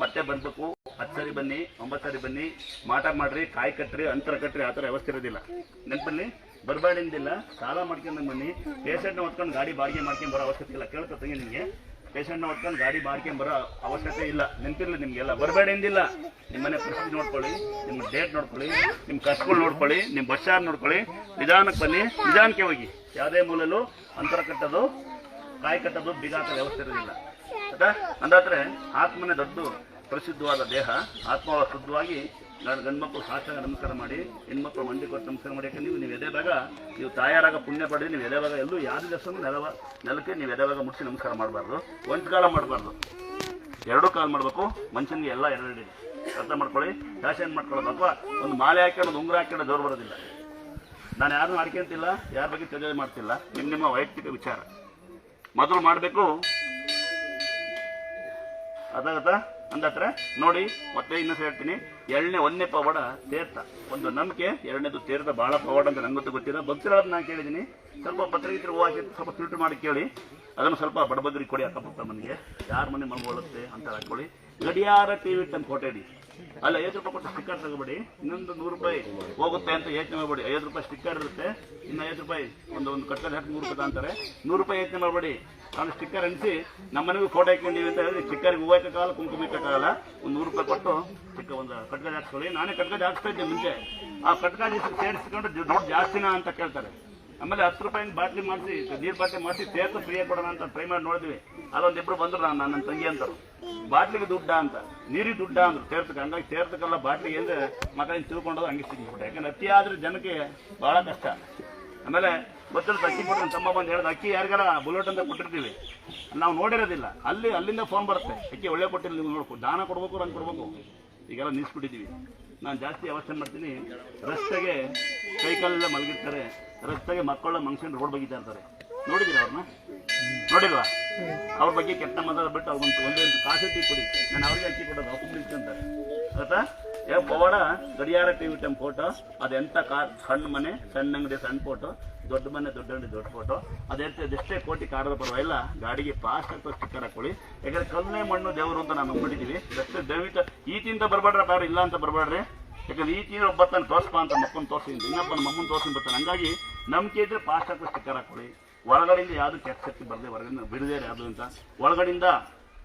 ಮತ್ತೆ ಬಂದಬೇಕು 10 ಸರಿ ಬನ್ನಿ, 9 ಸರಿ ಬನ್ನಿ, ಮಾಟ ಮಾಡ್ರಿ, ಕಾಯಿ ಕಟ್ಟ್ರಿ, ಅಂತರ ಕಟ್ಟ್ರಿ, ಆ ಥರ ವ್ಯವಸ್ಥೆ ಇರೋದಿಲ್ಲ. ನೆನಪಲ್ಲಿ ಬರಬೇಡಿಂದಿಲ್ಲ. ಸಾಲ ಮಾಡ್ಕೊಂಡು ಬನ್ನಿ. ಪೇಷಂಟ್ನ ಹೊತ್ಕೊಂಡು ಗಾಡಿ ಬಾಡಿಗೆ ಮಾಡ್ಕೊಂಡು ಬರೋ ಅವಶ್ಯಕತೆ ಇಲ್ಲ. ಕೇಳ್ಕೊತಂಗೆ ನಿಮಗೆ ಪೇಷಂಟ್ನ ಹೊತ್ಕೊಂಡು ಗಾಡಿ ಮಾಡ್ಕೊಂಡು ಬರೋ ಅವಶ್ಯಕತೆ ಇಲ್ಲ. ನೆನಪಿಲ್ಲ ನಿಮಗೆಲ್ಲ. ಬರಬೇಡಿಂದಿಲ್ಲ. ನಿಮ್ಮ ಮನೆ ಪರಿಸ್ಥಿತಿ ನೋಡ್ಕೊಳ್ಳಿ, ನಿಮ್ಮ ಡೇಟ್ ನೋಡ್ಕೊಳ್ಳಿ, ನಿಮ್ಮ ಕಷ್ಟಗಳು ನೋಡ್ಕೊಳ್ಳಿ, ನಿಮ್ಮ ಬಸ್ ಚಾರ್ಜ್ ನೋಡ್ಕೊಳ್ಳಿ. ನಿಧಾನಕ್ಕೆ ಬನ್ನಿ, ನಿಧಾನಕ್ಕೆ ಹೋಗಿ. ಯಾವುದೇ ಮೂಲಲ್ಲೂ ಅಂತರ ಕಟ್ಟೋದು, ಕಾಯಿ ಕಟ್ಟೋದು, ಬೀಗ ಹಾಕೋ ವ್ಯವಸ್ಥೆ ಇರೋದಿಲ್ಲ. ಅಂದಾದ್ರೆ ಆತ್ಮನೇ ದೊಡ್ಡ ಪ್ರಸಿದ್ಧವಾದ ದೇಹ. ಆತ್ಮ ಶುದ್ಧವಾಗಿ ಗಂಡು ಮಕ್ಕಳು ಸಾಷ್ಟಾಂಗ ನಮಸ್ಕಾರ ಮಾಡಿ, ಹೆಣ್ಮಕ್ಳು ಮಂಡಿ ಕೊಟ್ಟು ನಮಸ್ಕಾರ ಮಾಡಿ. ಯಾಕಂದ್ರೆ ನೀವು ಎದೆದಾಗ ನೀವು ತಾಯಾರಾಗ ಪುಣ್ಯ ಪಡೆದು ನೀವು ಎದೆವಾಗ ಎಲ್ಲೂ ಯಾರು ದೇವಸ್ಥಾನ ನೆಲಕ್ಕೆ ನೀವು ಎದೆವಾಗ ಮುಟ್ಟಿಸಿ ನಮಸ್ಕಾರ ಮಾಡಬಾರ್ದು. ಒಂದು ಕಾಲ ಮಾಡಬಾರ್ದು, 2 ಕಾಲು ಮಾಡಬೇಕು. ಮನುಷ್ಯನಿಗೆ ಎಲ್ಲ 2 ಇದೆ. ಅರ್ಥ ಮಾಡ್ಕೊಳ್ಳಿ. ಫ್ಯಾಷನ್ ಮಾಡ್ಕೊಳ್ಳೋದು ಅಥವಾ ಒಂದು ಮಾಲೆ ಹಾಕೊಂಡು ಉಂಗುರ ಹಾಕೊಂಡು ಜೋರು ಬರೋದಿಲ್ಲ. ನಾನು ಯಾರನ್ನೂ ಮಾಡ್ಕೊಂತಿಲ್ಲ, ಯಾರ ಬಗ್ಗೆ ಚರ್ಚೆ ಮಾಡ್ತಿಲ್ಲ. ನಿಮ್ಮ ವೈಯಕ್ತಿಕ ವಿಚಾರ ಮೊದಲು ಮಾಡಬೇಕು. ಅದಾಗತ್ತಾ ಅಂದತ್ರ ನೋಡಿ. ಮತ್ತೆ ಇನ್ನೊಂದು ಹೇಳ್ತೀನಿ. 1ನೇ ಪವಾಡ ತೀರ್ಥ. ಒಂದು ನಂಬಿಕೆ, 2ನೇದು ತೀರ್ಥ. ಬಹಳ ಪವಾಡ ಅಂತ ನಂಗೊತ್ತು ಗೊತ್ತಿಲ್ಲ. ಭಕ್ತಿರೋದು ನಾನು ಕೇಳಿದ್ದೀನಿ. ಸ್ವಲ್ಪ ಪತ್ರಿಕೆ ಹೋಗಿ ಸ್ವಲ್ಪ ಫಿಲ್ಟರ್ ಮಾಡಿ ಕೇಳಿ. ಅದನ್ನು ಸ್ವಲ್ಪ ಬಡಬಗ್ರಿಗೆ ಕೊಡಿ. ಅಕ್ಕಪಕ್ಕ ಮನೆಗೆ ಯಾರ ಮನೆ ಮಗು ಒಳುತ್ತೆ ಅಂತ ಹಾಕೊಳ್ಳಿ. ಗಡಿಯಾರ ಟಿವಿ ಅಂತ ಫೋಟೋ ಇಡಿ. ಅಲ್ಲ 5 ರೂಪಾಯಿ ಕೊಟ್ಟು ಸ್ಟಿಕ್ಕರ್ ತಗೋಬೇಡಿ. ಇನ್ನೊಂದು 100 ರೂಪಾಯಿ ಹೋಗುತ್ತೆ ಅಂತ ಯೋಚನೆ ಮಾಡಬೇಡಿ. 5 ರೂಪಾಯಿ ಸ್ಟಿಕ್ಕರ್ ಇರುತ್ತೆ, ಇನ್ನು 5 ರೂಪಾಯಿ ಒಂದು ಕಟ್ಟಲ್ಲಿ ಹಾಕಿ 100 ರೂಪಾಯಿ ಅಂತಾರೆ. 100 ರೂಪಾಯಿ ಯೋಚನೆ ಮಾಡಬೇಡಿ. ನಾನು ಸ್ಟಿಕ್ಕರ್ ಅನಿಸಿ ನಮ್ಮ ಮನೆಗೂ ಫೋಟೋ ಹಾಕೊಂಡಿವಿ ಅಂತ ಹೇಳಿ ಸ್ಟಿಕ್ಕರ್ಗೆ ಹೂವು ಹಾಕೋಕ್ಕಾಗಲ್ಲ, ಕುಂಕುಮ ಹಾಕೋಕ್ಕಾಗಲ್ಲ. ಒಂದು 100 ರೂಪಾಯಿ ಕೊಟ್ಟು ಒಂದು ಕಟ್ಕಾಜ್ ಹಾಕ್ಕೊಳ್ಳಿ. ನಾನೇ ಕಟ್ಕಾಜ್ ಹಾಕ್ತಾ ಇದ್ದೆ ಮುಂಚೆ. ಆ ಕಟ್ಕಾಜ್ ಸೇರಿಸ್ಕೊಂಡು ದುಡ್ಡು ಜಾಸ್ತಿನಾ ಅಂತ ಕೇಳ್ತಾರೆ. ಆಮೇಲೆ 10 ರೂಪಾಯಿ ಬಾಟ್ಲಿ ಮಾಡಿಸಿ, ನೀರು ಬಾಟ್ಲಿ ಮಾಡಿಸಿ ತೀರ್ಥ ಫ್ರೀಯಾಗಿ ಕೊಡೋಣ ಅಂತ ಟ್ರೈ ಮಾಡಿ ನೋಡಿದ್ವಿ. ಅಲ್ಲೊಂದಿಬ್ರು ಬಂದ್ರು, ನನ್ನ ತಂಗಿ ಅಂತಾರೆ, ಬಾಟ್ಲಿಗೆ ದುಡ್ಡ ಅಂತ, ನೀರಿಗೆ ದುಡ್ಡ ಅಂದ್ರು ತೀರ್ಥಕ್ಕೆ. ಹಂಗಾಗಿ ತೀರ್ಥಕ್ಕೆಲ್ಲ ಬಾಟ್ಲಿಗೆ ಅಂದ್ರೆ ಮಕ್ಕಳಿಂದ ತಿಳ್ಕೊಂಡೋದು ಹಂಗೆ ಸಿಗ್ಬಿಟ್ಟು. ಯಾಕಂದ್ರೆ ಅತಿ ಆದ್ರೆ ಜನಕ್ಕೆ ಬಹಳ ಕಷ್ಟ. ಆಮೇಲೆ ಗೊತ್ತಿರುತ್ತೆ ಅಕ್ಕಿ ಕೊಟ್ಟು ನನ್ನ ತಮ್ಮ ಬಂದು ಹೇಳಿದ, ಅಕ್ಕಿ ಯಾರಿಗಾರ ಬುಲೆಟ್ ಅಂತ ಕೊಟ್ಟಿರ್ತೀವಿ, ನಾವು ನೋಡಿರೋದಿಲ್ಲ. ಅಲ್ಲಿಂದ ಫೋನ್ ಬರುತ್ತೆ, ಅಕ್ಕಿ ಒಳ್ಳೆ ಕೊಟ್ಟಿಲ್ಲ, ನೀವು ನೋಡ್ಕೊ, ದಾನ ಕೊಡ್ಬೇಕು, ರಂಗ್ ಕೊಡ್ಬೇಕು. ಈಗೆಲ್ಲ ನಿಲ್ಸ್ಬಿಟ್ಟಿದ್ದೀವಿ. ನಾನು ಜಾಸ್ತಿ ಅವಶ್ಯ ಮಾಡ್ತೀನಿ. ರಸ್ತೆಗೆ ಕೈಕಾಲೆಲ್ಲ ಮಲಗಿರ್ತಾರೆ, ರಸ್ತೆಗೆ ಮಕ್ಕಳ ಮನುಷ್ಯನ ರೋಡ್ ಬಗೀತಾ ಇರ್ತಾರೆ. ನೋಡಿದ್ದೀರಾ ಅವ್ರನ್ನ? ನೋಡಿಲ್ವಾ? ಅವ್ರ ಬಗ್ಗೆ ಕೆಟ್ಟ ಮಾತಾಡ್ಬಿಟ್ಟು ಅವ್ರಿಗೊಂದು ಒಂದೊಂದು ಕಾಸೆಟ್ಟಿ ಕೊಡಿ, ನಾನು ಅವ್ರಿಗೆ ಅಕ್ಕಿ ಕೊಡೋದು, ಅವ್ರು ನಿಲ್ಸ್ಕೊಂತಾರೆ. ಆಯ್ತಾ? ಪವಾಡ ಗಡಿಯಾರ ಟಿವಿ ಟೈಮ್ ಫೋಟೋ. ಅದೆಂಥ ಕಾರ್, ಸಣ್ಣ ಮನೆ, ಸಣ್ಣ ಅಂಗಡಿ ಸಣ್ಣ ಫೋಟೋ, ದೊಡ್ಡ ಮನೆ ದೊಡ್ಡ ಅಂಗಡಿ ದೊಡ್ಡ ಫೋಟೋ. ಅದೆಷ್ಟೇ ಕೋಟಿ ಕಾರದ ಪರವಾಗಿಲ್ಲ, ಗಾಡಿಗೆ ಪಾಸ್ಟ್ ಆಗ್ತದೆ ಸ್ಟಿಕ್ಕರ್ ಹಾಕೊಳ್ಳಿ. ಯಾಕಂದ್ರೆ ಕಲ್ಲೇ ಮಣ್ಣು ದೇವರು ಅಂತ ನಾವು ನಂಬಿಟ್ಟಿದ್ದೀವಿ. ಅಷ್ಟೇ ದಯವಿಟ್ಟು ಈತಿಂತ ಬರಬೇಡ್ರಪ್ಪ, ಯಾರು ಇಲ್ಲ ಅಂತ ಬರಬೇಡ್ರಿ. ಯಾಕಂದ್ರೆ ಈತಿನ ಒಬ್ಬ ಬರ್ತಾನೆ ತೋರಿಸ್ಪಾ ಅಂತ ಮಕ್ಕಳನ್ನ ತೋರಿಸಿದ್ದೀನಿ, ಇನ್ನೊಬ್ಬನ ಮಮ್ಮನ ತೋರಿಸಿ ಬರ್ತಾನೆ. ಹಂಗಾಗಿ ನಂಬಿಕೆ ಇದ್ರೆ ಪಾಸ್ಟ್ ಆಗ್ತದೆ ಸ್ಟಿಕ್ಕರ್ ಹಾಕೊಳ್ಳಿ. ಒಳಗಡೆಯಿಂದ ಯಾವುದು ಕೆಟ್ಟ ಶಕ್ತಿ ಬರದೆ, ಹೊರಗಡೆ ಬಿಡದೇ ಯಾವುದು ಅಂತ. ಒಳಗಡೆಯಿಂದ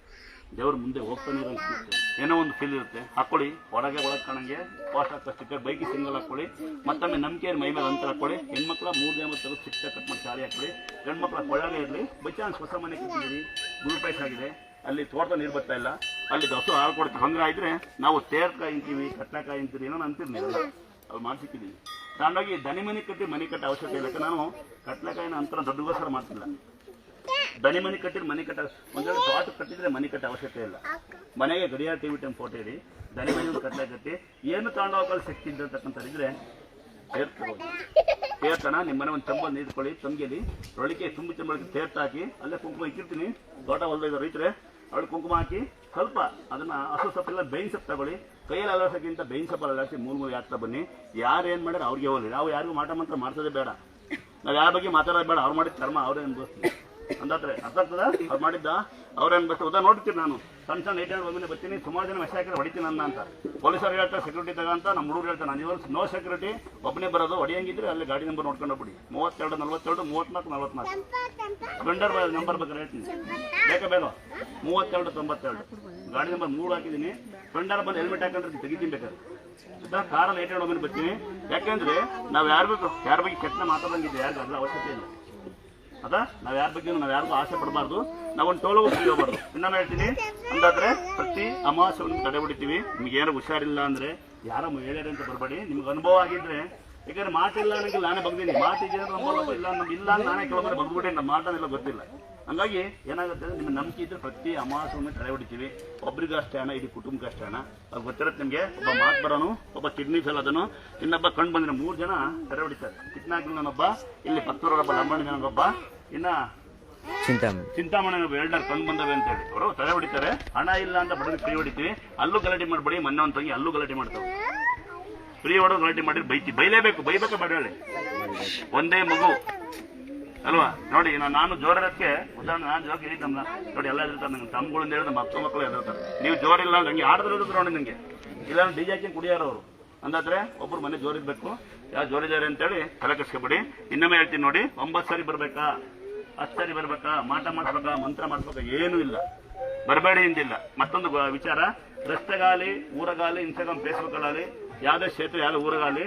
ದೇವ್ರ ಮುಂದೆ ಹೋಗ್ತಾನೆ ಇರೋ ಅನ್ಸುತ್ತೆ, ಏನೋ ಒಂದು ಫೀಲ್ ಇರುತ್ತೆ. ಹಾಕೊಳ್ಳಿ. ಒಳಗೆ ಕಾಣಂಗೆ ಪಾಸ್ಟ್ ಆಗ್ತದೆ ಸ್ಟಿಕ್ಕರ್. ಬೈಕಿ ಸಿಂಗಲ್ ಹಾಕೊಳ್ಳಿ. ಮತ್ತೊಮ್ಮೆ ನಂಬಿಕೆ ಮೈ ಮೇಲೆ ಅಂತರ ಹಾಕೊಳ್ಳಿ. ಹೆಣ್ಮಕ್ಳ 3 ಜನ ತೆಗೆದು ಸಿಕ್ಕ ಕಟ್ ಮಾಡಿ ಸಾರಿ ಹಾಕೊಳ್ಳಿ. ಗಂಡ್ಮಕ್ಳ ಕೊಳ್ಳಾಗೆ ಇರಲಿ. ಬೈ ಚಾನ್ಸ್ ಹೊಸ ಮನೆ ಕಟ್ಟಿದ್ದೀರಿ, ಗುರುಪೈಸ್ ಆಗಿದೆ, ಅಲ್ಲಿ ತೋಟದ ನೀರು ಬರ್ತಾ ಇಲ್ಲ, ಅಲ್ಲಿ ದಸು ಹಾಳು ಕೊಡ್ತೀವಿ. ಹಂಗಾಯಿದ್ರೆ ನಾವು ತೇರ್ಕಾಯಿ ಅಂತೀವಿ, ಕಟ್ಟಾಕಾಯಿ ಅಂತೀವಿ, ಏನೋ ಅಂತೀರಿ ನೀವೆಲ್ಲ. ಅದು ಮಾಡ್ಸಿಕ್ಕಿದ್ದೀವಿ. ತಗೊಂಡೋಗಿ ದನಿ ಮನೆ ಕಟ್ಟಿ ಮನೆ ಕಟ್ಟ ಅವಶ್ಯಕತೆ ಇಲ್ಲ. ನಾನು ಕಟ್ಲೆಕಾಯಿನ ಅಂತರ ದೊಡ್ಡಗೋಸ್ಕರ ಮಾಡ್ತಿಲ್ಲ. ದನಿ ಮನೆ ಕಟ್ಟಿದ್ರೆ ಮನೆ ಕಟ್ಟ ಒಂದೆರಡು ತೋಟ ಕಟ್ಟಿದ್ರೆ ಮನೆ ಕಟ್ಟ ಅವಶ್ಯಕತೆ ಇಲ್ಲ. ಮನೆಗೆ ಗಡಿಯಾರ ಟಿವಿ ಟೈಮ್ ಫೋಟೋ ಇಡಿ, ದನಿ ಮನೆ ಒಂದು ಕಟ್ಲೆ ಕಟ್ಟಿ ಏನು ತಗೊಂಡೋಗಲು ಶಕ್ತಿ ಇದ್ದಿರ್ತಕ್ಕಂಥದ್ದಿದ್ರೆ ತೇರ್ತನ ನಿಮ್ಮ ಮನೆ ಒಂದು ತಂಬಲ್ಲಿ ನೀಡ್ಕೊಳ್ಳಿ, ತಂಗಿಲಿ ರೊಳಿಕೆ ತುಂಬಿ ತುಂಬಳಿಕೆ ತೇರ್ತ ಹಾಕಿ ಅಲ್ಲೇ ಕುಂಕುಮ ಇಕ್ಕಿರ್ತೀನಿ. ತೋಟ ಹೊಲದ ರೈತರೆ ಅವಳು ಕುಂಕುಮ ಹಾಕಿ ಸ್ವಲ್ಪ ಅದನ್ನ ಹಸು ಸೊಪ್ಪೆಲ್ಲ ಬೇಯಿನ ಸೊಪ್ಪು ತಗೊಳ್ಳಿ, ಕೈಯಲ್ಲಿ ಅಲರ್ಸೋಕ್ಕಿಂತ ಬೇಯಿನ ಸೊಪ್ಪು ಅಲರ್ಸಿ ಮೂರು ಹಾಕ್ತಾ ಬನ್ನಿ. ಯಾರು ಏನು ಮಾಡ್ಯಾರ ಅವ್ರಿಗೆ ಹೋಗ್ಲಿ, ನಾವು ಯಾರಿಗೂ ಮಾಟ ಮಂತ್ರ ಮಾಡ್ಸೋದೇ ಬೇಡ, ನಾವು ಯಾರ ಬಗ್ಗೆ ಮಾತಾಡೋದು ಬೇಡ. ಅವ್ರು ಮಾಡಿದ ಕರ್ಮ ಅವರೇ ಅನ್ಭವಿಸ್ತೀವಿ ಅಂದಾದ್ರೆ ಅರ್ಥ ಆಗ್ತದ. ಅವ್ರು ಮಾಡಿದ್ದ ಅವ್ರೇ ಅನ್ಭವಿಸ್ತಾರೆ. ಉದಾ ನೋಡ್ತೀರಿ, ನಾನು ಸಣ್ಣ 8 ಒಮ್ಮೆ ಬರ್ತೀನಿ, ಸುಮಾರು ಜನ ವಿಷಯ ಹಾಕಿದ್ರೆ ಹೊಡಿತೀನಿ ನನ್ನ ಅಂತ. ಪೊಲೀಸರು ಹೇಳ್ತಾರೆ ಸೆಕ್ಯೂರಿಟಿ ತಗಂತ, ನಮ್ಮ ಹುಡುಗರು ಹೇಳ್ತಾರೆ ನಾನು ಇವರು ನೋ ಸೆಕ್ಯೂರಿಟಿ, ಒಬ್ಬನೇ ಬರೋದು. ಹೊಡಿಯಂಗಿದ್ರೆ ಅಲ್ಲಿ ಗಾಡಿ ನಂಬರ್ ನೋಡ್ಕೊಂಡು ಹೋಗ್ಬಿಡಿ. 32 42 34 44 ಸ್ಪ್ಲೆಂಡರ್ ನಂಬರ್ ಬೇಕಾದ್ರೆ ಹೇಳ್ತೀನಿ, ಬೇಕಾ ಬೇಡ 32 92 ಗಾಡಿ ನಂಬರ್ 3 ಹಾಕಿದ್ದೀನಿ. ಸ್ಪ್ಲೆಂಡರ್ ಬಂದು ಹೆಲ್ಮೆಟ್ ಹಾಕೊಂಡ್ರೆ ತೆಗಿತೀನಿ ಬೇಕಾದ್ರೆ. ಕಾರಲ್ಲಿ 8 ಒಮ್ಮೆ ಬರ್ತೀನಿ. ಯಾಕೆಂದ್ರೆ ನಾವು ಯಾರ ಬಗ್ಗೆ ಕೆಟ್ಟ ಮಾತಾಡಂಗಿದ್ದೆ ಯಾರಿಗೂ ಅದ್ರ ಅವಶ್ಯಕತೆ ಇಲ್ಲ. ಅದ ನಾವು ಯಾರ ಬಗ್ಗೆ ನಾವು ಯಾರಿಗೂ ಆಸೆ ಪಡಬಾರ್ದು, ನಾವೊಂದು ಟೋಲಗೂ ಹೋಗ್ಬಾರ್ದು. ಇನ್ನೊಮ್ಮೆ ಹೇಳ್ತೀನಿ, ಅಂದಾದ್ರೆ ಪ್ರತಿ ಅಮಾವಾಸ್ಯವನ್ನು ತಡೆ ಹೊಡಿತೀವಿ. ನಿಮ್ಗೆ ಏನೋ ಹುಷಾರಿಲ್ಲ ಅಂದ್ರೆ ಯಾರ ಹೇಳ್ಯಾರ ಅಂತ ಬರಬೇಡಿ. ನಿಮ್ಗೆ ಅನುಭವ ಆಗಿದ್ರೆ, ಯಾಕಂದ್ರೆ ಮಾತಿಲ್ಲ ನನಗೆ ನಾನೇ ಬಗ್ದೀನಿ, ಮಾತಿದ್ರೆ ನಂಬಲ್ಲ, ಇಲ್ಲ ನಮ್ಗೆ ಇಲ್ಲ ನಾನೇ ಕೆಲವೊಬ್ಬರು ಬಗ್ಬಿಟ್ಟೆ, ನಮ್ಮ ಮಾತನೆಲ್ಲ ಗೊತ್ತಿಲ್ಲ. ಹಂಗಾಗಿ ಏನಾಗುತ್ತೆ ಅಂದ್ರೆ ನಿಮ್ಮ ನಂಬಿಕೆ ಇದ್ರೆ ಪ್ರತಿ ಅಮಾವಾಸ್ಯವನ್ನು ತಡೆ ಹೊಡಿತೀವಿ. ಒಬ್ರಿಗೂ ಅಷ್ಟೇ ಹಣ, ಇಡೀ ಕುಟುಂಬಕ್ಕೆ ಅಷ್ಟೇ ಹಣ. ಅದು ಗೊತ್ತಿರುತ್ತೆ ನಿಮಗೆ. ಒಬ್ಬ ಮಾತು ಬರೋನು, ಒಬ್ಬ ಕಿಡ್ನಿ ಫೇಲ್ ಅದನ್ನು, ಇನ್ನೊಬ್ಬ ಕಣ್ಣು ಬಂದ್ರೆ 3 ಜನ ತಡೆ ಹೊಡಿತಾರೆ. ಕಿಡ್ನಾಗಿ ನಾನೊಬ್ಬ, ಇಲ್ಲಿ ಪತ್ತೂರೊಬ್ಬ ಲಂಬಾಣಿ ನನಗೊಬ್ಬ, ಇನ್ನ ಚಿಂತಾಮಣಿ ಎರಡರ್ ಕಣ್ಣು ಬಂದವೆ ಅಂತ ಹೇಳಿ ಅವರು ತಡೆ ಹೊಡಿತಾರೆ. ಹಣ ಇಲ್ಲ ಅಂತ ಬಡವ್ರಿಗೆ ಫ್ರೀ ಹೊಡಿತೀವಿ. ಅಲ್ಲೂ ಗಲಾಟೆ ಮಾಡಬೇಡಿ. ಮೊನ್ನೆ ಒಂದು ತಂಗಿ ಅಲ್ಲೂ ಗಲಾಟೆ ಮಾಡ್ತಾವೆ. ಫ್ರೀ ಹೊಡೋದು ಗಲಾಟೆ ಮಾಡಿ ಬೈಲೇಬೇಕು, ಬೈಬೇಕಾ ಬೇಡ ಹೇಳಿ. ಒಂದೇ ಮಗು ಅಲ್ವಾ ನೋಡಿ. ನಾನು ಜೋರಕ್ಕೆ ಉದಾಹರಣೆ, ನಾನು ಜೋಗ ಹೇಳಿದ್ದಲ್ಲ ನೋಡಿ, ಎಲ್ಲ ಎದುರ್ತಾರೆ ನಂಗೆ. ತಮ್ಮಗಳಿಂದ ಹೇಳಿದ್ರೆ ಮಕ್ಕಳು ಎದುರ್ತಾರೆ. ನೀವು ಜೋರಿಲ್ಲ ನಂಗೆ ಆಡದ್ರೆ ನೋಡಿ ನಿಮಗೆ, ಇಲ್ಲ ಡಿಜೆ ಹಾಕಿ ಕುಡಿಯಾರ ಅವರು ಅಂದಾದ್ರೆ ಒಬ್ರು ಮನೆ ಜೋರಿರ್ಬೇಕು. ಯಾವ ಜೋರಿದ್ದಾರೆ ಅಂತೇಳಿ ತಲೆ ಕೆಡಿಸ್ಕೊಬೇಡಿ. ಇನ್ನೊಮ್ಮೆ ಹೇಳ್ತೀನಿ ನೋಡಿ, 9 ಸರಿ ಬರ್ಬೇಕಾ, 10 ಸರಿ ಬರ್ಬೇಕಾ, ಮಾಟ ಮಾಡಿಸ್ಬೇಕಾ, ಮಂತ್ರ ಮಾಡಿಸ್ಬೇಕಾ, ಏನೂ ಇಲ್ಲ, ಬರಬೇಡಿ ಅಂತಿಲ್ಲ. ಮತ್ತೊಂದು ವಿಚಾರ, ರಸ್ತೆಗಾಲಿ ಊರಗಾಲಿ ಇನ್ಸ್ಟಾಗ್ರಾಮ್ ಫೇಸ್ಬುಕ್ ಅಲ್ಲಿ ಯಾವ್ದೇ ಕ್ಷೇತ್ರ ಯಾವ್ದೇ ಊರಗಾಲಿ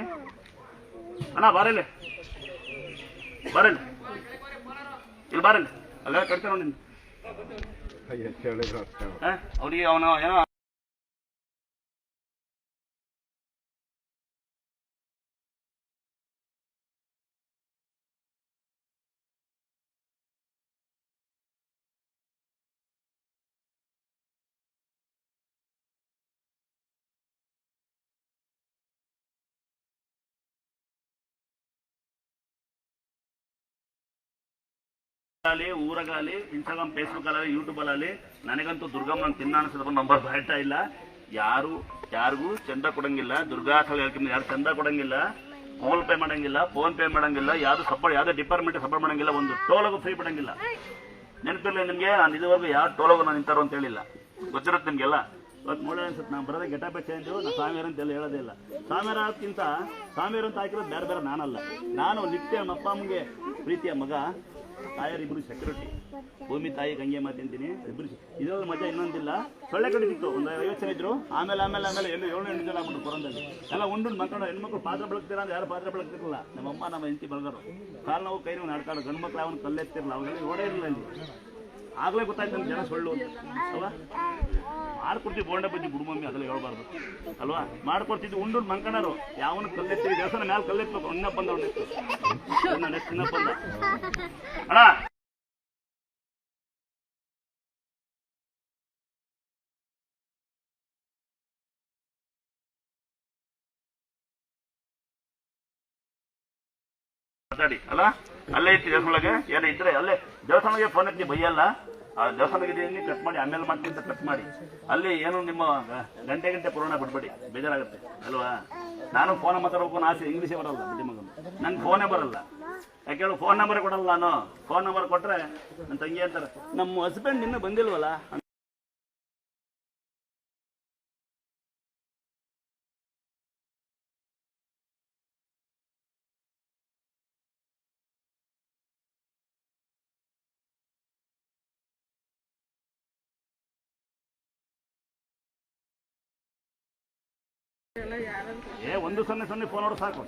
ಅಣ್ಣ ಬರಲ್ಲ ಇಲ್ಲಿ ಬರಲ್ಲ ಅಲ್ಲ ಕಟ್ತೇನೆ ನೋಡಿ ಅವ್ರಿಗೆ ಅವನು ಏನೋ ಊರಗಾಲಿ ಇನ್ಸ್ಟಾಗ್ರಾಮ್ ಫೇಸ್ಬುಕ್ ಅಲ್ಲಿ ಯೂಟ್ಯೂಬ್ ಅಲ್ಲಿ ನನಗಂತೂ ದುರ್ಗಮ್ಮ ತಿನ್ನ ಅನ್ಸದ ನಂಬರ್ ಬರ್ತಾ ಇಲ್ಲ. ಯಾರಿಗೂ ಚಂದ ಕೊಡಂಗಿಲ್ಲ. ದುರ್ಗಾ ಹೇಳ್ತೀನಿ, ಯಾರು ಚಂದ ಕೊಡಂಗಿಲ್ಲ, ಗೂಗಲ್ ಪೇ ಮಾಡಂಗಿಲ್ಲ, ಫೋನ್ ಪೇ ಮಾಡಂಗಿಲ್ಲ, ಯಾವ್ದೇ ಡಿಪಾರ್ಟ್ಮೆಂಟ್ ಸಪೋರ್ಟ್ ಮಾಡಂಗಿಲ್ಲ, ಒಂದು ಟೋಲಗೂ ಫ್ರೀ ಬಿಡಂಗಿಲ್ಲ. ನೆನಪಿರ್ಲಿ ನಿಮ್ಗೆ, ನಾನು ಇದುವರೆಗೂ ಯಾವ ಟೋಲಗೂ ನಾನು ನಿಂತಾರೋ ಅಂತ ಹೇಳಿಲ್ಲ, ಗೊತ್ತಿರುತ್ತೆ ನಿಮ್ಗೆಲ್ಲ. ಇವತ್ತು ನೋಡಿ ಅನ್ಸುತ್ತೆ ನಾನು ಬರೋದೇ ಗೆಟಪ್ ಚೇಂಜ್, ನಾ ಸ್ವಾಮಿಯರ್ ಅಂತೆಲ್ಲ ಹೇಳೋದೇ ಇಲ್ಲ. ಸ್ವಾಮಿಯರ್ ಅದಕ್ಕಿಂತ ಸ್ವಾಮಿಯರ್ ಅಂತ ಹಾಕಿರೋದು ಬೇರೆ ನಾನಲ್ಲ. ನಾನು ನಿತ್ಯ ನಮ್ಮ ಅಪ್ಪ ಅಮ್ಮಗೆ ಪ್ರೀತಿಯ ಮಗ, ತಾಯರ್ ಇಬ್ರು ಸೆಕ್ಯೂರಿಟಿ, ಭೂಮಿ ತಾಯಿ ಗಂಗೆ ಮಾತೆ ಅಂತೀನಿ ಇಬ್ರು. ಇದ್ರಲ್ಲಿ ಮಜಾ ಇನ್ನೊಂದಿಲ್ಲ. ಸೊಳ್ಳೆ ಕಡಿತಿತ್ತು, ಒಂದು 50 ಜನ ಇದ್ರು. ಆಮೇಲೆ 7-8 ಜನ ಆಗ್ಬಿಟ್ಟು ಕೊರಂದಲ್ಲಿ ಎಲ್ಲ ಉಂಡು ಮಕ್ಕಳು. ಹೆಣ್ಮಕ್ಳು ಪಾತ್ರ ಬೆಳಗ್ತೀರ ಅಂದ್ರೆ ಯಾರು ಪಾತ್ರ ಬೆಳಗ್ತಿರಲ್ಲ. ನಮ್ಮಮ್ಮ ನಮ್ಮ ಹೆಂಡತಿ ಬೆಳಗರು ಕಾಲು ನಾವು ಕೈ ನಾವು ನಡ್ಕೊಂಡು, ಗಂಡು ಮಕ್ಳು ಅವನು ಕಲ್ಲೆತ್ತಿರಲ್ಲ, ಅವಾಗೆಲ್ಲ ನೋಡೇ ಇರಲಿಲ್ಲ ಇಲ್ಲಿ. ಆಗ್ಲೇ ಗೊತ್ತಾಯ್ತು ನಮ್ಮ ಜನ ಸೊಳ್ಳು ಅಲ್ವಾ. ಮಾಡ್ಕೊಡ್ತೀವಿ ಬೋಂಡ ಬಜ್ಜಿ ಗುಡುಮಮ್ಮಿ, ಅದೆಲ್ಲ ಹೇಳ್ಬಾರ್ದು ಅಲ್ವಾ. ಮಾಡ್ಕೊಡ್ತಿದ್ವಿ ಉಂಡು ಮಂಕಣರು, ಯಾವನು ಕಲ್ಲೆತ್ತೀವಿ ದೇವಸ್ಥಾನ ಮೇಲೆ ಕಲ್ಲೆತ್ಬೇಕು. ಇನ್ನಪ್ಪ ಬಂದ ನೆಕ್ಸ್ಟ್ ಇನ್ನಪ್ಪ ಬಂದ ಅಣ್ಣ ಮಾತಾಡಿ ಅಲ್ಲ. ಅಲ್ಲೇ ಇತ್ತು ದೇವಸ್ಥಾನಕ್ಕೆ ಏನೋ ಇದ್ರೆ ಅಲ್ಲೇ ದೇವಸ್ಥಾನಕ್ಕೆ ಫೋನ್ ಹಚ್ಚಿ ಬೈಯಲ್ಲ. ಆ ದೇವಸ್ಥಾನಕ್ಕೆ ಕಟ್ ಮಾಡಿ ಆಮೇಲೆ ಮಾಡ್ತೀನಿ ಅಂತ ಕಟ್ ಮಾಡಿ. ಅಲ್ಲಿ ಏನು ನಿಮ್ಮ ಗಂಟೆ ಪುರಾಣ ಬಿಡ್ಬೇಡಿ, ಬೇಜಾರಾಗುತ್ತೆ ಅಲ್ವಾ. ನಾನು ಫೋನ್ ಮಾತಾಡ್ಬೇಕು ಅನ್ನೋ ಆಸೆ, ಇಂಗ್ಲೀಷೇ ಬರಲ್ಲ ಬಿಡಿ ಮಗನು, ನಂಗೆ ಫೋನೇ ಬರಲ್ಲ. ಯಾಕೆ ಹೇಳು, ಫೋನ್ ನಂಬರ್ ಕೊಡಲ್ಲ ನಾನು. ಫೋನ್ ನಂಬರ್ ಕೊಟ್ರೆ ನನ್ನ ತಂಗಿ ಅಂತಾರೆ, ನಮ್ಮ ಹಸ್ಬೆಂಡ್ ಇನ್ನೂ ಬಂದಿಲ್ವಲ್ಲ. ಏ 100 ಫೋನ್ ಹೊಡೆದು ಸಾಕು.